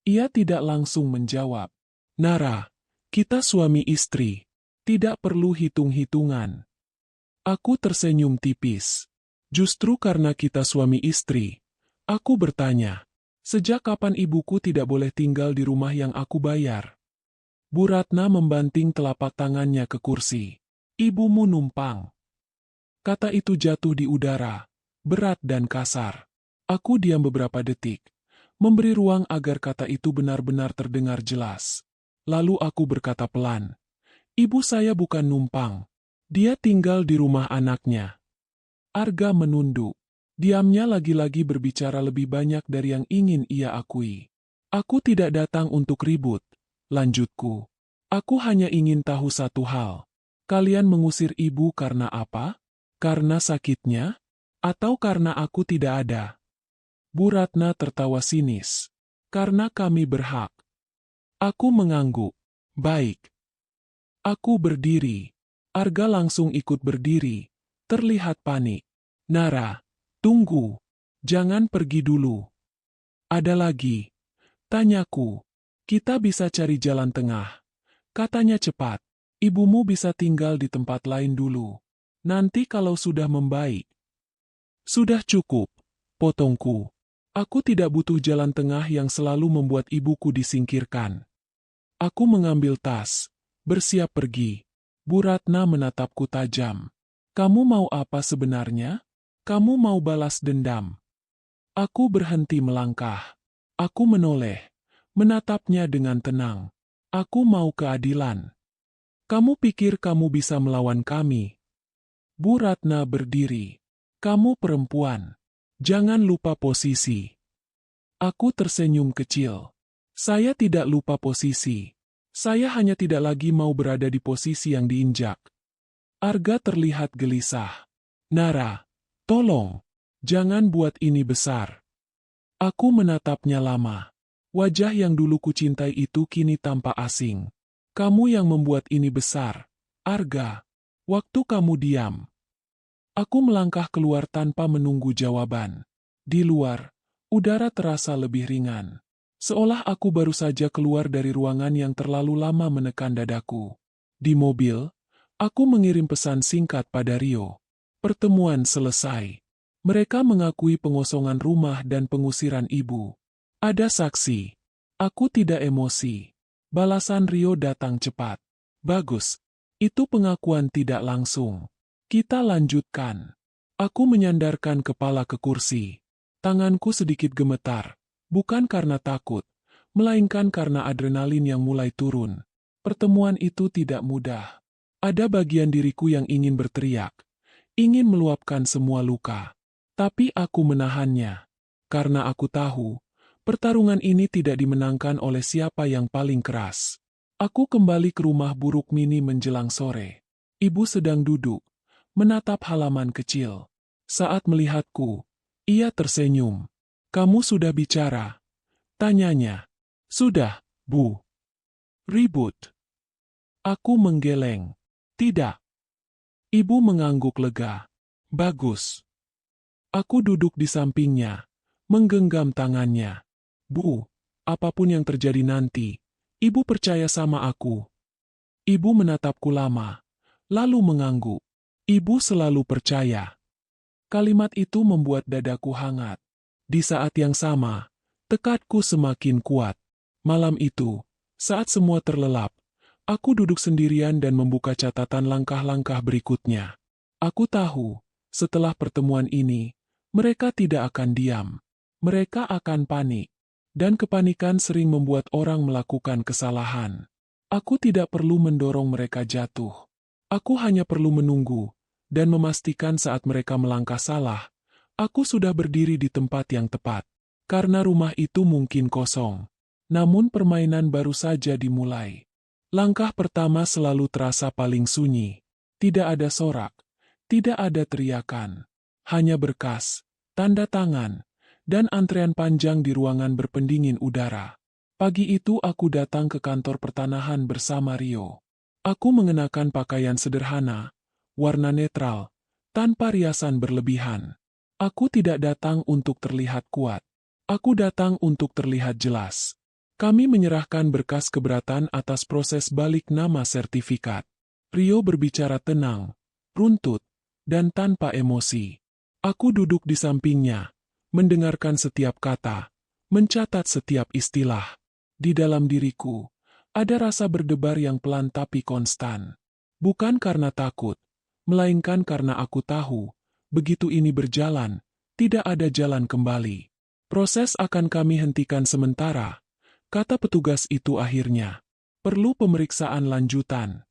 Ia tidak langsung menjawab. Nara, kita suami istri. Tidak perlu hitung-hitungan. Aku tersenyum tipis. Justru karena kita suami istri. Aku bertanya, sejak kapan ibuku tidak boleh tinggal di rumah yang aku bayar? Bu Ratna membanting telapak tangannya ke kursi. Ibumu numpang. Kata itu jatuh di udara, berat dan kasar. Aku diam beberapa detik, memberi ruang agar kata itu benar-benar terdengar jelas. Lalu aku berkata pelan, ibu saya bukan numpang. Dia tinggal di rumah anaknya. Arga menunduk. Diamnya lagi-lagi berbicara lebih banyak dari yang ingin ia akui. Aku tidak datang untuk ribut, lanjutku. Aku hanya ingin tahu satu hal. Kalian mengusir ibu karena apa? Karena sakitnya? Atau karena aku tidak ada? Bu Ratna tertawa sinis. Karena kami berhak. Aku mengangguk. Baik. Aku berdiri. Arga langsung ikut berdiri. Terlihat panik. Nara. Tunggu, jangan pergi dulu. Ada lagi. Tanyaku, kita bisa cari jalan tengah. Katanya cepat, ibumu bisa tinggal di tempat lain dulu. Nanti kalau sudah membaik. Sudah cukup, potongku. Aku tidak butuh jalan tengah yang selalu membuat ibuku disingkirkan. Aku mengambil tas, bersiap pergi. Bu Ratna menatapku tajam. Kamu mau apa sebenarnya? Kamu mau balas dendam? Aku berhenti melangkah. Aku menoleh, menatapnya dengan tenang. Aku mau keadilan. Kamu pikir kamu bisa melawan kami? Bu Ratna berdiri. Kamu perempuan. Jangan lupa posisi. Aku tersenyum kecil. Saya tidak lupa posisi. Saya hanya tidak lagi mau berada di posisi yang diinjak. Arga terlihat gelisah. Nara. Tolong, jangan buat ini besar. Aku menatapnya lama. Wajah yang dulu kucintai itu kini tampak asing. Kamu yang membuat ini besar. Arga, waktu kamu diam. Aku melangkah keluar tanpa menunggu jawaban. Di luar, udara terasa lebih ringan. Seolah aku baru saja keluar dari ruangan yang terlalu lama menekan dadaku. Di mobil, aku mengirim pesan singkat pada Rio. Pertemuan selesai. Mereka mengakui pengosongan rumah dan pengusiran ibu. Ada saksi. Aku tidak emosi. Balasan Rio datang cepat. Bagus. Itu pengakuan tidak langsung. Kita lanjutkan. Aku menyandarkan kepala ke kursi. Tanganku sedikit gemetar. Bukan karena takut, melainkan karena adrenalin yang mulai turun. Pertemuan itu tidak mudah. Ada bagian diriku yang ingin berteriak. Ingin meluapkan semua luka. Tapi aku menahannya. Karena aku tahu, pertarungan ini tidak dimenangkan oleh siapa yang paling keras. Aku kembali ke rumah Bu Rukmini menjelang sore. Ibu sedang duduk, menatap halaman kecil. Saat melihatku, ia tersenyum. Kamu sudah bicara? Tanyanya. Sudah, Bu. Ribut. Aku menggeleng. Tidak. Ibu mengangguk lega. Bagus. Aku duduk di sampingnya, menggenggam tangannya. Bu, apapun yang terjadi nanti, ibu percaya sama aku. Ibu menatapku lama, lalu mengangguk. Ibu selalu percaya. Kalimat itu membuat dadaku hangat. Di saat yang sama, tekadku semakin kuat. Malam itu, saat semua terlelap, aku duduk sendirian dan membuka catatan langkah-langkah berikutnya. Aku tahu, setelah pertemuan ini, Mereka tidak akan diam. Mereka akan panik. Dan kepanikan sering membuat orang melakukan kesalahan. Aku tidak perlu mendorong mereka jatuh. Aku hanya perlu menunggu, dan memastikan saat mereka melangkah salah, aku sudah berdiri di tempat yang tepat. Karena rumah itu mungkin kosong. Namun permainan baru saja dimulai. Langkah pertama selalu terasa paling sunyi. Tidak ada sorak, tidak ada teriakan. Hanya berkas, tanda tangan, dan antrean panjang di ruangan berpendingin udara. Pagi itu aku datang ke kantor pertanahan bersama Rio. Aku mengenakan pakaian sederhana, warna netral, tanpa riasan berlebihan. Aku tidak datang untuk terlihat kuat. Aku datang untuk terlihat jelas. Kami menyerahkan berkas keberatan atas proses balik nama sertifikat. Rio berbicara tenang, runtut, dan tanpa emosi. Aku duduk di sampingnya, mendengarkan setiap kata, mencatat setiap istilah. Di dalam diriku, ada rasa berdebar yang pelan tapi konstan. Bukan karena takut, melainkan karena aku tahu, begitu ini berjalan, tidak ada jalan kembali. Proses akan kami hentikan sementara, kata petugas itu akhirnya. Perlu pemeriksaan lanjutan.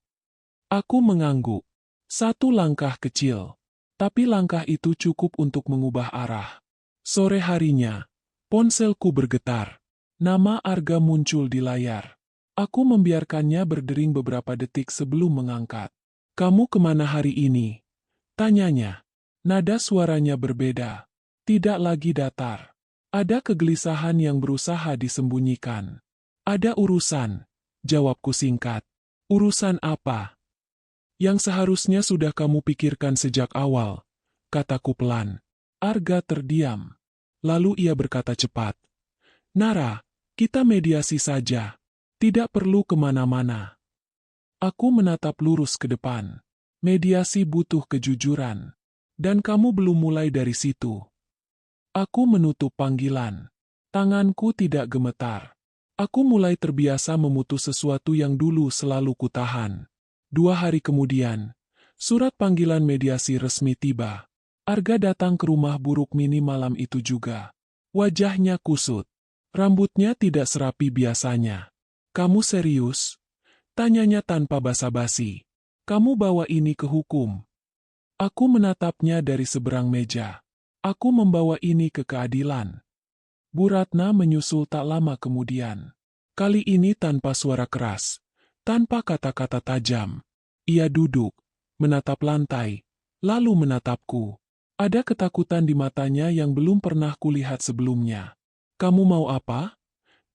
Aku mengangguk. Satu langkah kecil, tapi langkah itu cukup untuk mengubah arah. Sore harinya, ponselku bergetar. Nama Arga muncul di layar. Aku membiarkannya berdering beberapa detik sebelum mengangkat. "Kamu kemana hari ini?" tanyanya. Nada suaranya berbeda. Tidak lagi datar. Ada kegelisahan yang berusaha disembunyikan. "Ada urusan," jawabku singkat. "Urusan apa?" "Yang seharusnya sudah kamu pikirkan sejak awal," kataku pelan. Arga terdiam. Lalu ia berkata cepat. "Nara, kita mediasi saja. Tidak perlu kemana-mana." Aku menatap lurus ke depan. Mediasi butuh kejujuran. Dan kamu belum mulai dari situ. Aku menutup panggilan. Tanganku tidak gemetar. Aku mulai terbiasa memutus sesuatu yang dulu selalu kutahan. 2 hari kemudian, surat panggilan mediasi resmi tiba. Arga datang ke rumah buruk Mini malam itu juga. Wajahnya kusut. Rambutnya tidak serapi biasanya. "Kamu serius?" tanyanya tanpa basa-basi. "Kamu bawa ini ke hukum?" Aku menatapnya dari seberang meja. "Aku membawa ini ke keadilan." Bu Ratna menyusul tak lama kemudian. Kali ini tanpa suara keras, tanpa kata-kata tajam. Ia duduk, menatap lantai, lalu menatapku. Ada ketakutan di matanya yang belum pernah kulihat sebelumnya. "Kamu mau apa?"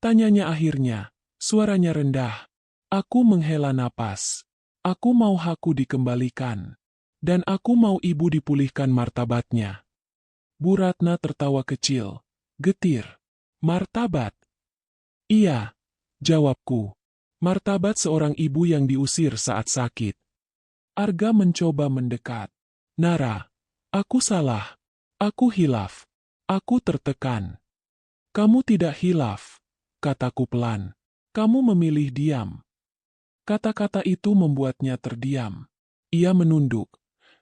tanyanya akhirnya, suaranya rendah. Aku menghela napas. Aku mau hakku dikembalikan. Dan aku mau ibu dipulihkan martabatnya. Bu Ratna tertawa kecil, getir. "Martabat?" "Iya," jawabku. "Martabat seorang ibu yang diusir saat sakit." Arga mencoba mendekat. "Nara, aku salah. Aku hilaf. Aku tertekan." "Kamu tidak hilaf," kataku pelan. "Kamu memilih diam." Kata-kata itu membuatnya terdiam. Ia menunduk,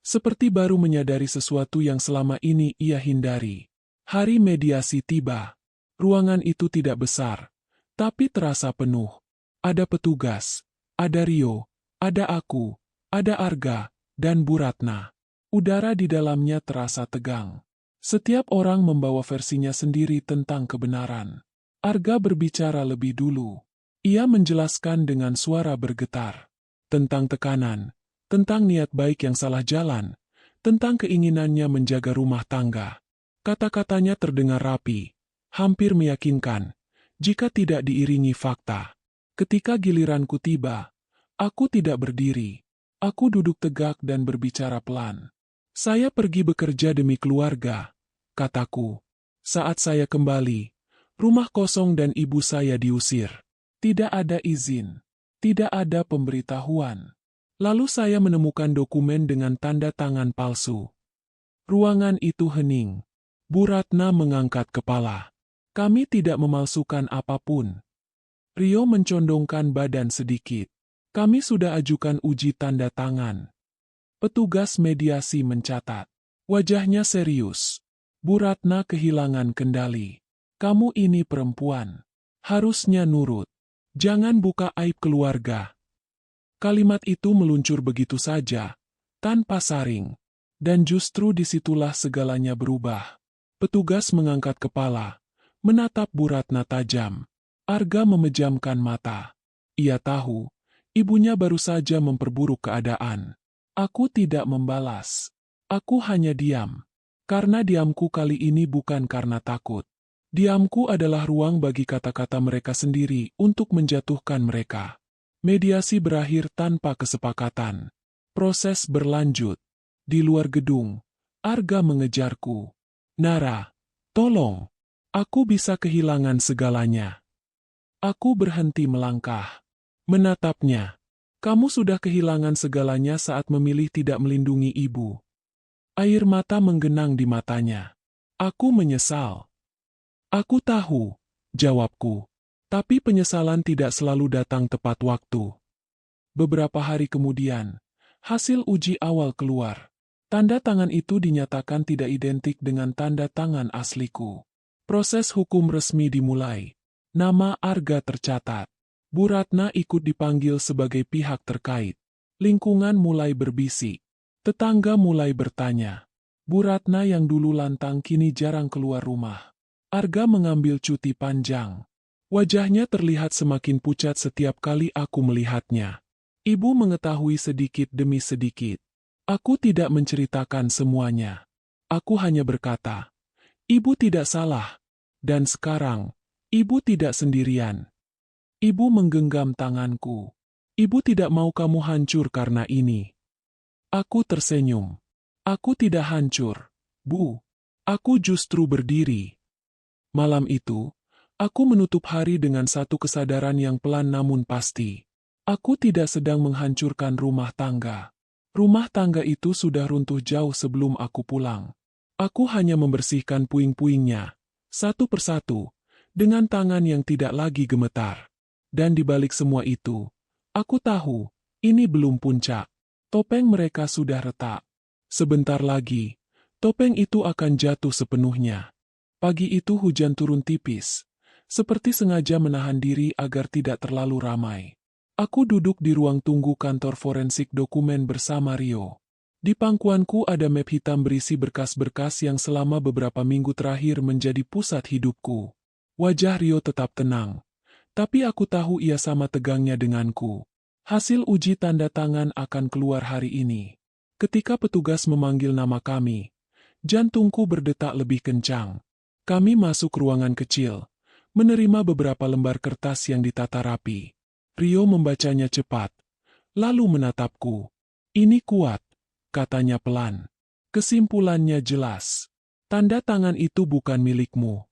seperti baru menyadari sesuatu yang selama ini ia hindari. Hari mediasi tiba. Ruangan itu tidak besar, tapi terasa penuh. Ada petugas, ada Rio, ada aku, ada Arga, dan Bu Ratna. Udara di dalamnya terasa tegang. Setiap orang membawa versinya sendiri tentang kebenaran. Arga berbicara lebih dulu. Ia menjelaskan dengan suara bergetar. Tentang tekanan, tentang niat baik yang salah jalan, tentang keinginannya menjaga rumah tangga. Kata-katanya terdengar rapi, hampir meyakinkan, jika tidak diiringi fakta. Ketika giliranku tiba, aku tidak berdiri. Aku duduk tegak dan berbicara pelan. "Saya pergi bekerja demi keluarga," kataku. "Saat saya kembali, rumah kosong dan ibu saya diusir. Tidak ada izin, tidak ada pemberitahuan. Lalu saya menemukan dokumen dengan tanda tangan palsu." Ruangan itu hening. Bu Ratna mengangkat kepala. "Kami tidak memalsukan apapun." Rio mencondongkan badan sedikit. "Kami sudah ajukan uji tanda tangan." Petugas mediasi mencatat. Wajahnya serius. Bu Ratna kehilangan kendali. Kamu ini perempuan. Harusnya nurut. Jangan buka aib keluarga. Kalimat itu meluncur begitu saja, tanpa saring. Dan justru disitulah segalanya berubah. Petugas mengangkat kepala, menatap Bu Ratna tajam. Arga memejamkan mata. Ia tahu, ibunya baru saja memperburuk keadaan. Aku tidak membalas. Aku hanya diam. Karena diamku kali ini bukan karena takut. Diamku adalah ruang bagi kata-kata mereka sendiri untuk menjatuhkan mereka. Mediasi berakhir tanpa kesepakatan. Proses berlanjut. Di luar gedung, Arga mengejarku. Nara, tolong. Aku bisa kehilangan segalanya. Aku berhenti melangkah. Menatapnya. Kamu sudah kehilangan segalanya saat memilih tidak melindungi ibu. Air mata menggenang di matanya. Aku menyesal. Aku tahu, jawabku. Tapi penyesalan tidak selalu datang tepat waktu. Beberapa hari kemudian, hasil uji awal keluar. Tanda tangan itu dinyatakan tidak identik dengan tanda tangan asliku. Proses hukum resmi dimulai. Nama Arga tercatat. Bu Ratna ikut dipanggil sebagai pihak terkait. Lingkungan mulai berbisik. Tetangga mulai bertanya. Bu Ratna yang dulu lantang kini jarang keluar rumah. Arga mengambil cuti panjang. Wajahnya terlihat semakin pucat setiap kali aku melihatnya. Ibu mengetahui sedikit demi sedikit. Aku tidak menceritakan semuanya. Aku hanya berkata, ibu tidak salah. Dan sekarang, ibu tidak sendirian. Ibu menggenggam tanganku. Ibu tidak mau kamu hancur karena ini. Aku tersenyum. Aku tidak hancur, Bu. Aku justru berdiri. Malam itu, aku menutup hari dengan satu kesadaran yang pelan namun pasti. Aku tidak sedang menghancurkan rumah tangga. Rumah tangga itu sudah runtuh jauh sebelum aku pulang. Aku hanya membersihkan puing-puingnya, satu persatu, dengan tangan yang tidak lagi gemetar. Dan di balik semua itu, aku tahu, ini belum puncak. Topeng mereka sudah retak. Sebentar lagi, topeng itu akan jatuh sepenuhnya. Pagi itu hujan turun tipis, seperti sengaja menahan diri agar tidak terlalu ramai. Aku duduk di ruang tunggu kantor forensik dokumen bersama Rio. Di pangkuanku ada map hitam berisi berkas-berkas yang selama beberapa minggu terakhir menjadi pusat hidupku. Wajah Rio tetap tenang, tapi aku tahu ia sama tegangnya denganku. Hasil uji tanda tangan akan keluar hari ini. Ketika petugas memanggil nama kami, jantungku berdetak lebih kencang. Kami masuk ruangan kecil, menerima beberapa lembar kertas yang ditata rapi. Rio membacanya cepat, lalu menatapku. Ini kuat, katanya pelan. Kesimpulannya jelas. Tanda tangan itu bukan milikmu.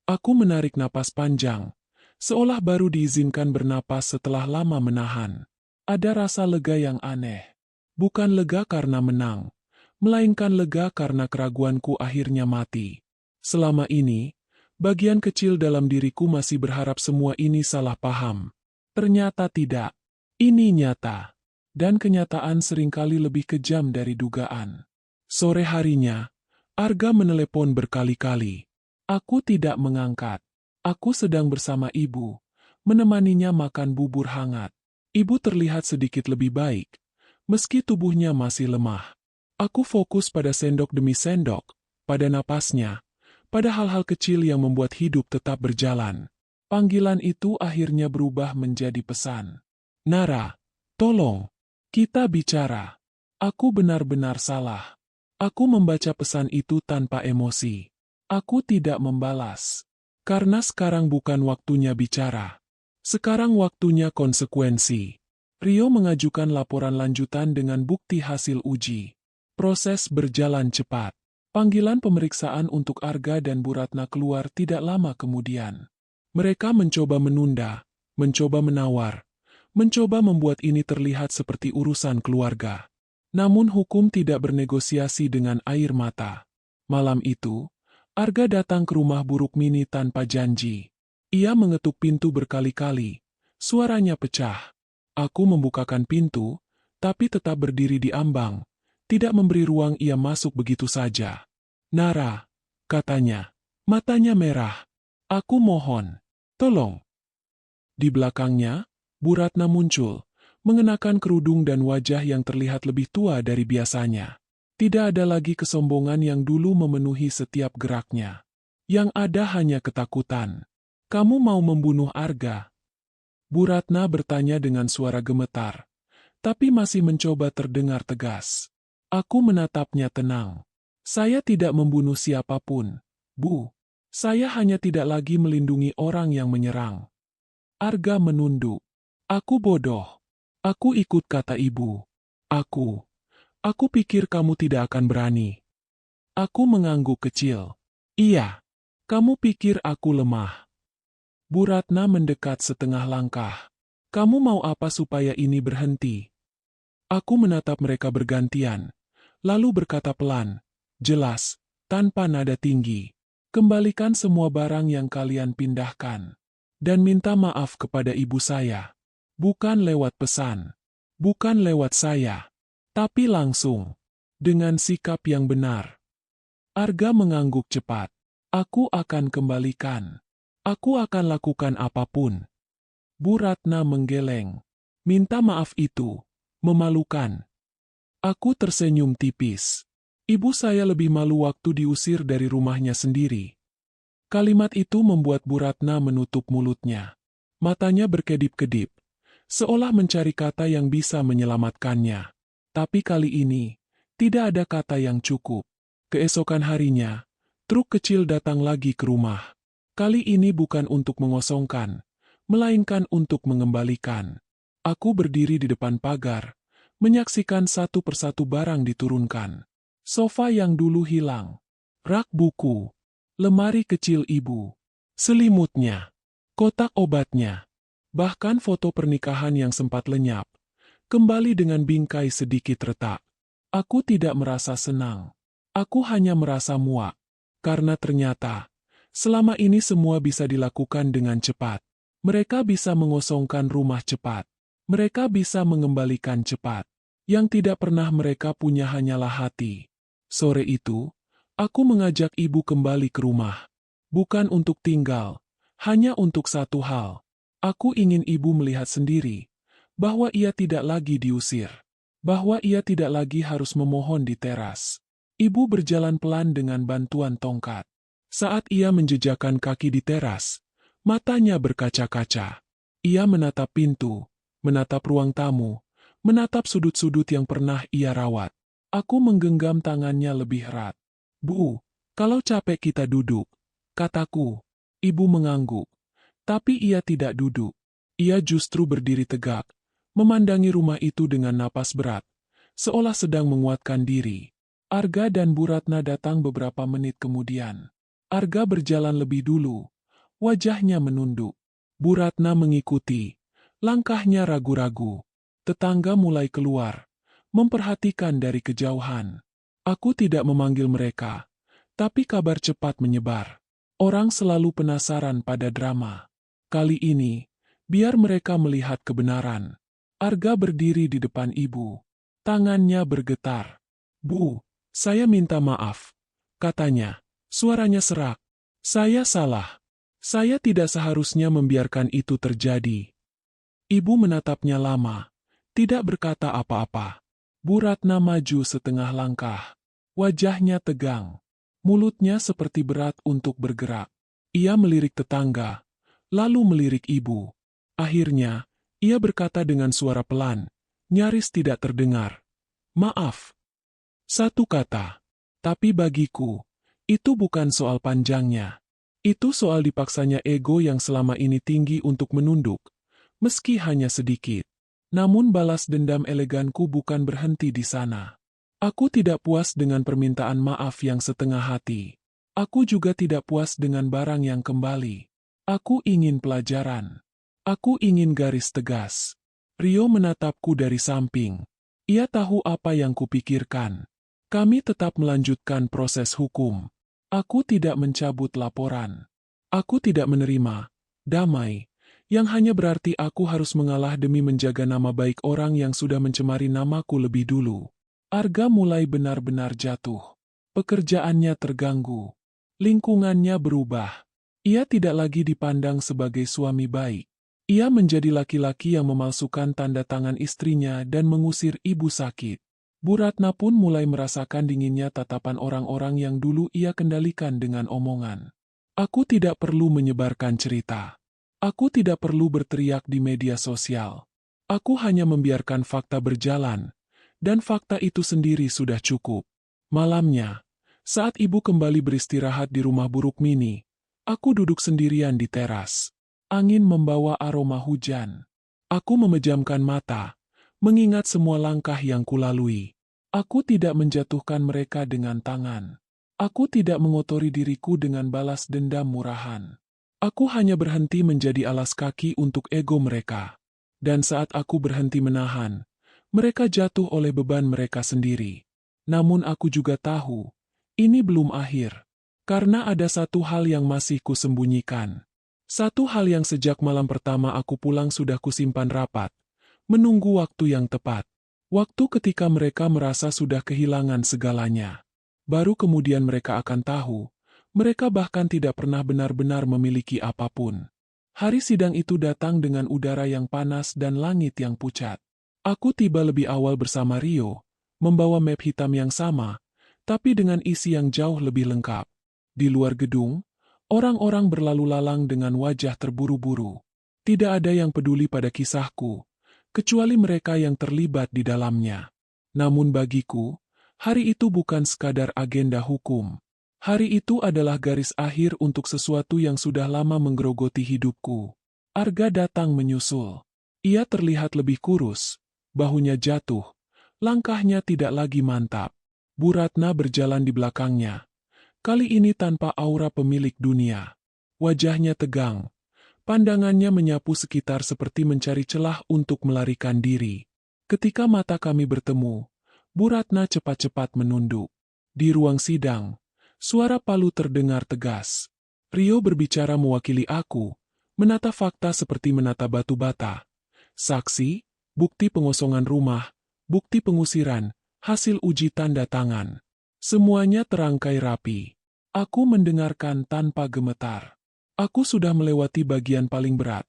Aku menarik napas panjang, seolah baru diizinkan bernapas setelah lama menahan. Ada rasa lega yang aneh. Bukan lega karena menang, melainkan lega karena keraguanku akhirnya mati. Selama ini, bagian kecil dalam diriku masih berharap semua ini salah paham. Ternyata tidak. Ini nyata. Dan kenyataan seringkali lebih kejam dari dugaan. Sore harinya, Arga menelepon berkali-kali. Aku tidak mengangkat. Aku sedang bersama ibu, menemaninya makan bubur hangat. Ibu terlihat sedikit lebih baik, meski tubuhnya masih lemah. Aku fokus pada sendok demi sendok, pada napasnya, pada hal-hal kecil yang membuat hidup tetap berjalan. Panggilan itu akhirnya berubah menjadi pesan. Nara, tolong, kita bicara. Aku benar-benar salah. Aku membaca pesan itu tanpa emosi. Aku tidak membalas. Karena sekarang bukan waktunya bicara. Sekarang waktunya konsekuensi. Rio mengajukan laporan lanjutan dengan bukti hasil uji. Proses berjalan cepat. Panggilan pemeriksaan untuk Arga dan Bu Ratna keluar tidak lama kemudian. Mereka mencoba menunda, mencoba menawar, mencoba membuat ini terlihat seperti urusan keluarga. Namun hukum tidak bernegosiasi dengan air mata. Malam itu, Arga datang ke rumah Bu Rukmini tanpa janji. Ia mengetuk pintu berkali-kali. Suaranya pecah. Aku membukakan pintu, tapi tetap berdiri di ambang, tidak memberi ruang ia masuk begitu saja. Nara, katanya. Matanya merah. Aku mohon. Tolong. Di belakangnya, Bu Ratna muncul, mengenakan kerudung dan wajah yang terlihat lebih tua dari biasanya. Tidak ada lagi kesombongan yang dulu memenuhi setiap geraknya. Yang ada hanya ketakutan. Kamu mau membunuh Arga? Bu Ratna bertanya dengan suara gemetar, tapi masih mencoba terdengar tegas. Aku menatapnya tenang. Saya tidak membunuh siapapun, Bu. Saya hanya tidak lagi melindungi orang yang menyerang. Arga menunduk. Aku bodoh. Aku ikut kata ibu. Aku pikir kamu tidak akan berani. Aku mengangguk kecil. Iya. Kamu pikir aku lemah. Bu Ratna mendekat setengah langkah. Kamu mau apa supaya ini berhenti? Aku menatap mereka bergantian, lalu berkata pelan, jelas, tanpa nada tinggi. Kembalikan semua barang yang kalian pindahkan. Dan minta maaf kepada ibu saya. Bukan lewat pesan. Bukan lewat saya. Tapi langsung. Dengan sikap yang benar. Arga mengangguk cepat. Aku akan kembalikan. Aku akan lakukan apapun. Bu Ratna menggeleng. Minta maaf itu. Memalukan. Aku tersenyum tipis. Ibu saya lebih malu waktu diusir dari rumahnya sendiri. Kalimat itu membuat Bu Ratna menutup mulutnya. Matanya berkedip-kedip, seolah mencari kata yang bisa menyelamatkannya. Tapi kali ini, tidak ada kata yang cukup. Keesokan harinya, truk kecil datang lagi ke rumah. Kali ini bukan untuk mengosongkan, melainkan untuk mengembalikan. Aku berdiri di depan pagar, menyaksikan satu persatu barang diturunkan. Sofa yang dulu hilang, rak buku, lemari kecil ibu, selimutnya, kotak obatnya, bahkan foto pernikahan yang sempat lenyap, kembali dengan bingkai sedikit retak. Aku tidak merasa senang. Aku hanya merasa muak. Karena ternyata, selama ini semua bisa dilakukan dengan cepat. Mereka bisa mengosongkan rumah cepat. Mereka bisa mengembalikan cepat. Yang tidak pernah mereka punya hanyalah hati. Sore itu, aku mengajak ibu kembali ke rumah. Bukan untuk tinggal, hanya untuk satu hal. Aku ingin ibu melihat sendiri, bahwa ia tidak lagi diusir. Bahwa ia tidak lagi harus memohon di teras. Ibu berjalan pelan dengan bantuan tongkat. Saat ia menjejakkan kaki di teras, matanya berkaca-kaca. Ia menatap pintu, menatap ruang tamu, menatap sudut-sudut yang pernah ia rawat. Aku menggenggam tangannya lebih erat. Bu, kalau capek kita duduk, kataku. Ibu mengangguk. Tapi ia tidak duduk. Ia justru berdiri tegak, memandangi rumah itu dengan napas berat, seolah sedang menguatkan diri. Arga dan Bu Ratna datang beberapa menit kemudian. Arga berjalan lebih dulu. Wajahnya menunduk. Bu Ratna mengikuti. Langkahnya ragu-ragu. Tetangga mulai keluar, memperhatikan dari kejauhan. Aku tidak memanggil mereka, tapi kabar cepat menyebar. Orang selalu penasaran pada drama. Kali ini, biar mereka melihat kebenaran. Arga berdiri di depan ibu. Tangannya bergetar. Bu, saya minta maaf, katanya. Suaranya serak. Saya salah. Saya tidak seharusnya membiarkan itu terjadi. Ibu menatapnya lama, tidak berkata apa-apa. Bu Ratna maju setengah langkah. Wajahnya tegang. Mulutnya seperti berat untuk bergerak. Ia melirik tetangga, lalu melirik ibu. Akhirnya, ia berkata dengan suara pelan, nyaris tidak terdengar. Maaf. Satu kata. Tapi bagiku, itu bukan soal panjangnya. Itu soal dipaksanya ego yang selama ini tinggi untuk menunduk, meski hanya sedikit. Namun balas dendam eleganku bukan berhenti di sana. Aku tidak puas dengan permintaan maaf yang setengah hati. Aku juga tidak puas dengan barang yang kembali. Aku ingin pelajaran. Aku ingin garis tegas. Rio menatapku dari samping. Ia tahu apa yang kupikirkan. Kami tetap melanjutkan proses hukum. Aku tidak mencabut laporan. Aku tidak menerima damai, yang hanya berarti aku harus mengalah demi menjaga nama baik orang yang sudah mencemari namaku lebih dulu. Arga mulai benar-benar jatuh. Pekerjaannya terganggu. Lingkungannya berubah. Ia tidak lagi dipandang sebagai suami baik. Ia menjadi laki-laki yang memalsukan tanda tangan istrinya dan mengusir ibu sakit. Bu Ratna pun mulai merasakan dinginnya tatapan orang-orang yang dulu ia kendalikan dengan omongan. Aku tidak perlu menyebarkan cerita. Aku tidak perlu berteriak di media sosial. Aku hanya membiarkan fakta berjalan, dan fakta itu sendiri sudah cukup. Malamnya, saat ibu kembali beristirahat di rumah buruk Mini, aku duduk sendirian di teras. Angin membawa aroma hujan. Aku memejamkan mata, mengingat semua langkah yang kulalui. Aku tidak menjatuhkan mereka dengan tangan. Aku tidak mengotori diriku dengan balas dendam murahan. Aku hanya berhenti menjadi alas kaki untuk ego mereka. Dan saat aku berhenti menahan, mereka jatuh oleh beban mereka sendiri. Namun aku juga tahu, ini belum akhir. Karena ada satu hal yang masih kusembunyikan. Satu hal yang sejak malam pertama aku pulang sudah kusimpan rapat. Menunggu waktu yang tepat. Waktu ketika mereka merasa sudah kehilangan segalanya. Baru kemudian mereka akan tahu, mereka bahkan tidak pernah benar-benar memiliki apapun. Hari sidang itu datang dengan udara yang panas dan langit yang pucat. Aku tiba lebih awal bersama Rio, membawa map hitam yang sama, tapi dengan isi yang jauh lebih lengkap. Di luar gedung, orang-orang berlalu lalang dengan wajah terburu-buru. Tidak ada yang peduli pada kisahku, kecuali mereka yang terlibat di dalamnya. Namun bagiku, hari itu bukan sekadar agenda hukum. Hari itu adalah garis akhir untuk sesuatu yang sudah lama menggerogoti hidupku. Arga datang menyusul. Ia terlihat lebih kurus, bahunya jatuh, langkahnya tidak lagi mantap. Bu Ratna berjalan di belakangnya. Kali ini tanpa aura pemilik dunia. Wajahnya tegang. Pandangannya menyapu sekitar seperti mencari celah untuk melarikan diri. Ketika mata kami bertemu, Bu Ratna cepat-cepat menunduk. Di ruang sidang, suara palu terdengar tegas. Rio berbicara mewakili aku, menata fakta seperti menata batu bata. Saksi, bukti pengosongan rumah, bukti pengusiran, hasil uji tanda tangan. Semuanya terangkai rapi. Aku mendengarkan tanpa gemetar. Aku sudah melewati bagian paling berat,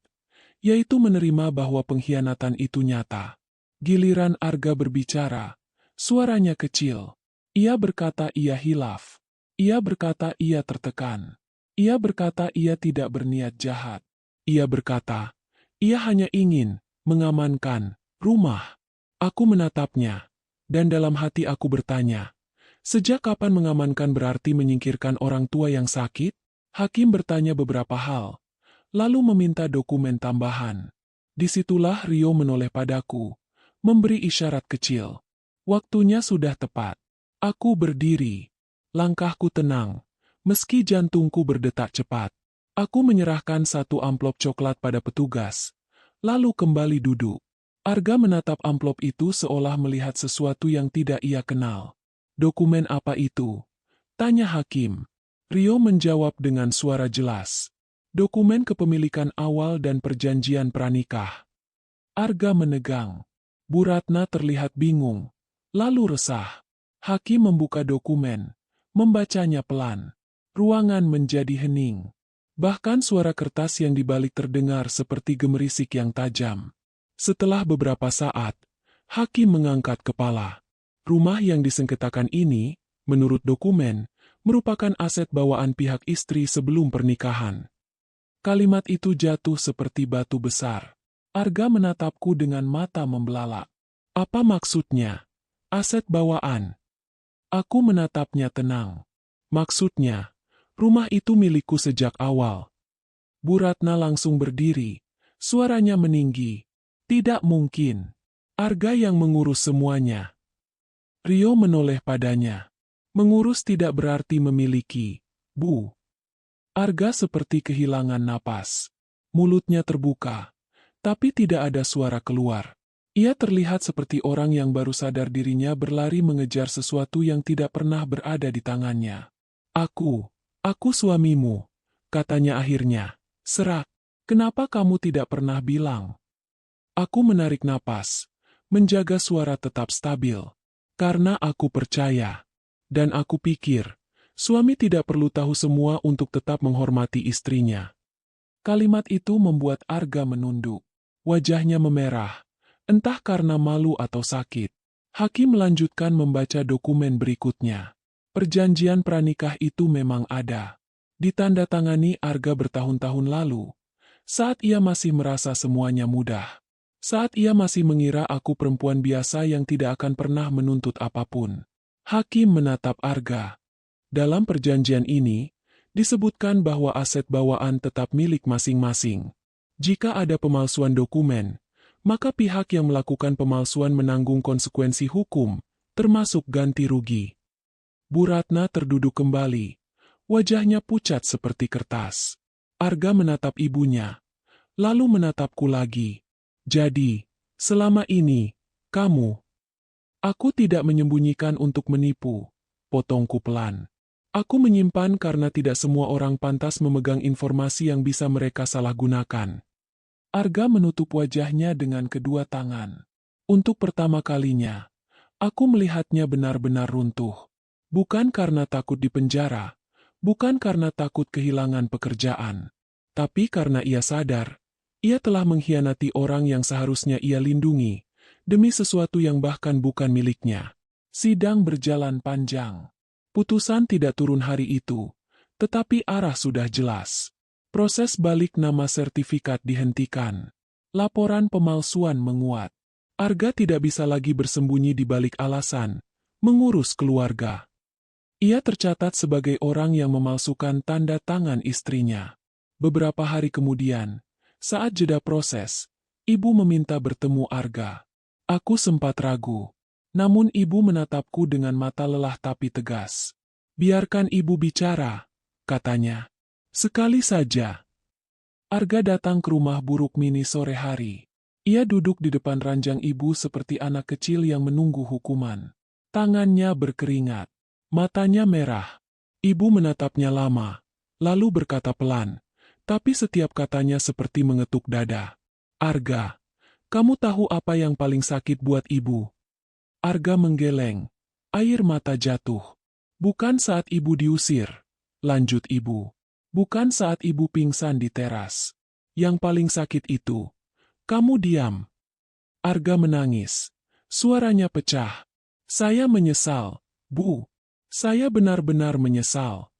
yaitu menerima bahwa pengkhianatan itu nyata. Giliran Arga berbicara, suaranya kecil. Ia berkata ia hilaf. Ia berkata ia tertekan. Ia berkata ia tidak berniat jahat. Ia berkata, ia hanya ingin mengamankan rumah. Aku menatapnya, dan dalam hati aku bertanya, sejak kapan mengamankan berarti menyingkirkan orang tua yang sakit? Hakim bertanya beberapa hal, lalu meminta dokumen tambahan. Disitulah Rio menoleh padaku, memberi isyarat kecil. Waktunya sudah tepat. Aku berdiri. Langkahku tenang, meski jantungku berdetak cepat. Aku menyerahkan satu amplop coklat pada petugas, lalu kembali duduk. Arga menatap amplop itu seolah melihat sesuatu yang tidak ia kenal. Dokumen apa itu? Tanya hakim. Rio menjawab dengan suara jelas. Dokumen kepemilikan awal dan perjanjian pranikah. Arga menegang. Bu Ratna terlihat bingung, lalu resah. Hakim membuka dokumen, membacanya pelan. Ruangan menjadi hening. Bahkan suara kertas yang dibalik terdengar seperti gemerisik yang tajam. Setelah beberapa saat, hakim mengangkat kepala. Rumah yang disengketakan ini, menurut dokumen, merupakan aset bawaan pihak istri sebelum pernikahan. Kalimat itu jatuh seperti batu besar. Arga menatapku dengan mata membelalak. Apa maksudnya? Aset bawaan. Aku menatapnya tenang. Maksudnya, rumah itu milikku sejak awal. Bu Ratna langsung berdiri. Suaranya meninggi. Tidak mungkin. Arga yang mengurus semuanya. Rio menoleh padanya. Mengurus tidak berarti memiliki, Bu. Arga seperti kehilangan napas. Mulutnya terbuka, tapi tidak ada suara keluar. Ia terlihat seperti orang yang baru sadar dirinya berlari mengejar sesuatu yang tidak pernah berada di tangannya. Aku suamimu, katanya akhirnya. Serak, kenapa kamu tidak pernah bilang? Aku menarik napas, menjaga suara tetap stabil. Karena aku percaya. Dan aku pikir, Suami tidak perlu tahu semua untuk tetap menghormati istrinya. Kalimat itu membuat Arga menunduk. Wajahnya memerah, entah karena malu atau sakit. Hakim melanjutkan membaca dokumen berikutnya. Perjanjian pranikah itu memang ada. Ditandatangani Arga bertahun-tahun lalu. Saat ia masih merasa semuanya mudah. Saat ia masih mengira aku perempuan biasa yang tidak akan pernah menuntut apapun. Hakim menatap Arga. Dalam perjanjian ini, disebutkan bahwa aset bawaan tetap milik masing-masing. Jika ada pemalsuan dokumen, maka pihak yang melakukan pemalsuan menanggung konsekuensi hukum, termasuk ganti rugi. Bu Ratna terduduk kembali. Wajahnya pucat seperti kertas. Arga menatap ibunya, lalu menatapku lagi. Jadi, selama ini, kamu... Aku tidak menyembunyikan untuk menipu, potongku pelan. Aku menyimpan karena tidak semua orang pantas memegang informasi yang bisa mereka salahgunakan. Arga menutup wajahnya dengan kedua tangan. Untuk pertama kalinya, aku melihatnya benar-benar runtuh. Bukan karena takut dipenjara, bukan karena takut kehilangan pekerjaan, tapi karena ia sadar, ia telah mengkhianati orang yang seharusnya ia lindungi, demi sesuatu yang bahkan bukan miliknya. Sidang berjalan panjang. Putusan tidak turun hari itu, tetapi arah sudah jelas. Proses balik nama sertifikat dihentikan. Laporan pemalsuan menguat. Arga tidak bisa lagi bersembunyi di balik alasan, mengurus keluarga. Ia tercatat sebagai orang yang memalsukan tanda tangan istrinya. Beberapa hari kemudian, saat jeda proses, ibu meminta bertemu Arga. Aku sempat ragu. Namun ibu menatapku dengan mata lelah tapi tegas. Biarkan ibu bicara, katanya. Sekali saja. Arga datang ke rumah buruk Mini sore hari. Ia duduk di depan ranjang ibu seperti anak kecil yang menunggu hukuman. Tangannya berkeringat. Matanya merah. Ibu menatapnya lama, lalu berkata pelan, tapi setiap katanya seperti mengetuk dada. Arga, kamu tahu apa yang paling sakit buat ibu? Arga menggeleng. Air mata jatuh. Bukan saat ibu diusir. Lanjut ibu. Bukan saat ibu pingsan di teras. Yang paling sakit itu. Kamu diam. Arga menangis. Suaranya pecah. Saya menyesal, Bu. Saya benar-benar menyesal.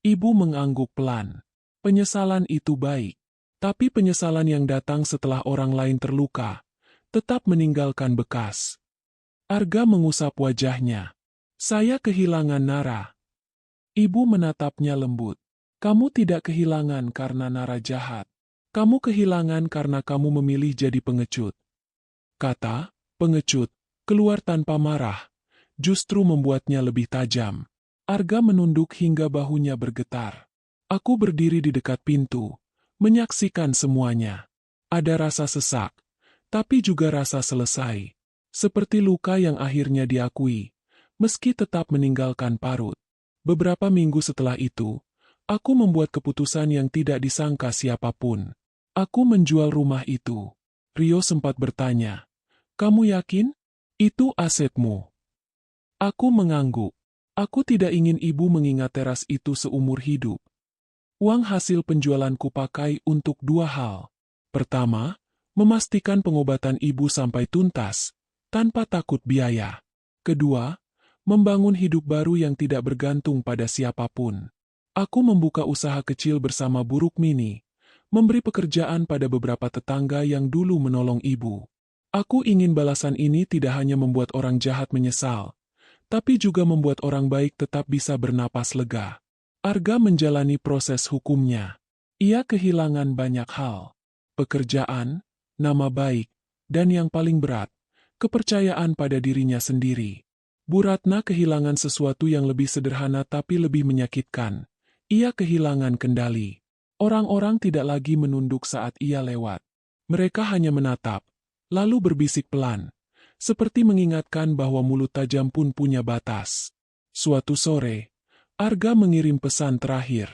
Ibu mengangguk pelan. Penyesalan itu baik. Tapi penyesalan yang datang setelah orang lain terluka, tetap meninggalkan bekas. Arga mengusap wajahnya. Saya kehilangan Nara. Ibu menatapnya lembut. Kamu tidak kehilangan karena Nara jahat. Kamu kehilangan karena kamu memilih jadi pengecut. Kata, pengecut, keluar tanpa marah, justru membuatnya lebih tajam. Arga menunduk hingga bahunya bergetar. Aku berdiri di dekat pintu, menyaksikan semuanya. Ada rasa sesak, tapi juga rasa selesai. Seperti luka yang akhirnya diakui, meski tetap meninggalkan parut. Beberapa minggu setelah itu, aku membuat keputusan yang tidak disangka siapapun. Aku menjual rumah itu. Rio sempat bertanya, kamu yakin? Itu asetmu. Aku mengangguk. Aku tidak ingin ibu mengingat teras itu seumur hidup. Uang hasil penjualanku pakai untuk dua hal. Pertama, memastikan pengobatan ibu sampai tuntas, tanpa takut biaya. Kedua, membangun hidup baru yang tidak bergantung pada siapapun. Aku membuka usaha kecil bersama Bu Rukmini, memberi pekerjaan pada beberapa tetangga yang dulu menolong ibu. Aku ingin balasan ini tidak hanya membuat orang jahat menyesal, tapi juga membuat orang baik tetap bisa bernapas lega. Arga menjalani proses hukumnya. Ia kehilangan banyak hal. Pekerjaan, nama baik, dan yang paling berat, kepercayaan pada dirinya sendiri. Bu Ratna kehilangan sesuatu yang lebih sederhana tapi lebih menyakitkan. Ia kehilangan kendali. Orang-orang tidak lagi menunduk saat ia lewat. Mereka hanya menatap, lalu berbisik pelan, seperti mengingatkan bahwa mulut tajam pun punya batas. Suatu sore, Arga mengirim pesan terakhir.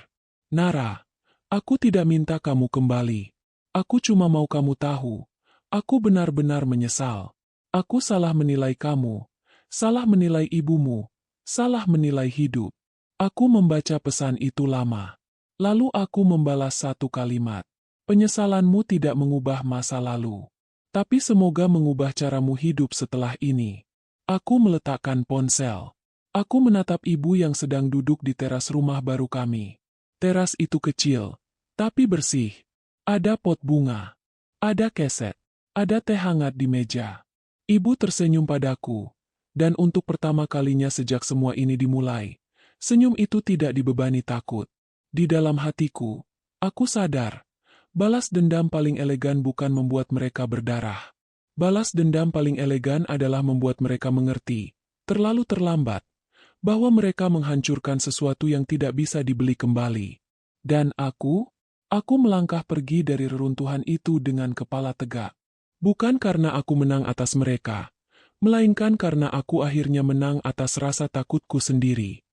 Nara, aku tidak minta kamu kembali. Aku cuma mau kamu tahu, aku benar-benar menyesal. Aku salah menilai kamu, salah menilai ibumu, salah menilai hidup. Aku membaca pesan itu lama. Lalu aku membalas satu kalimat. Penyesalanmu tidak mengubah masa lalu. Tapi semoga mengubah caramu hidup setelah ini. Aku meletakkan ponsel. Aku menatap ibu yang sedang duduk di teras rumah baru kami. Teras itu kecil, tapi bersih. Ada pot bunga. Ada keset. Ada teh hangat di meja. Ibu tersenyum padaku. Dan untuk pertama kalinya sejak semua ini dimulai, senyum itu tidak dibebani takut. Di dalam hatiku, aku sadar, balas dendam paling elegan bukan membuat mereka berdarah. Balas dendam paling elegan adalah membuat mereka mengerti, terlalu terlambat, bahwa mereka menghancurkan sesuatu yang tidak bisa dibeli kembali. Dan aku melangkah pergi dari reruntuhan itu dengan kepala tegak. Bukan karena aku menang atas mereka, melainkan karena aku akhirnya menang atas rasa takutku sendiri.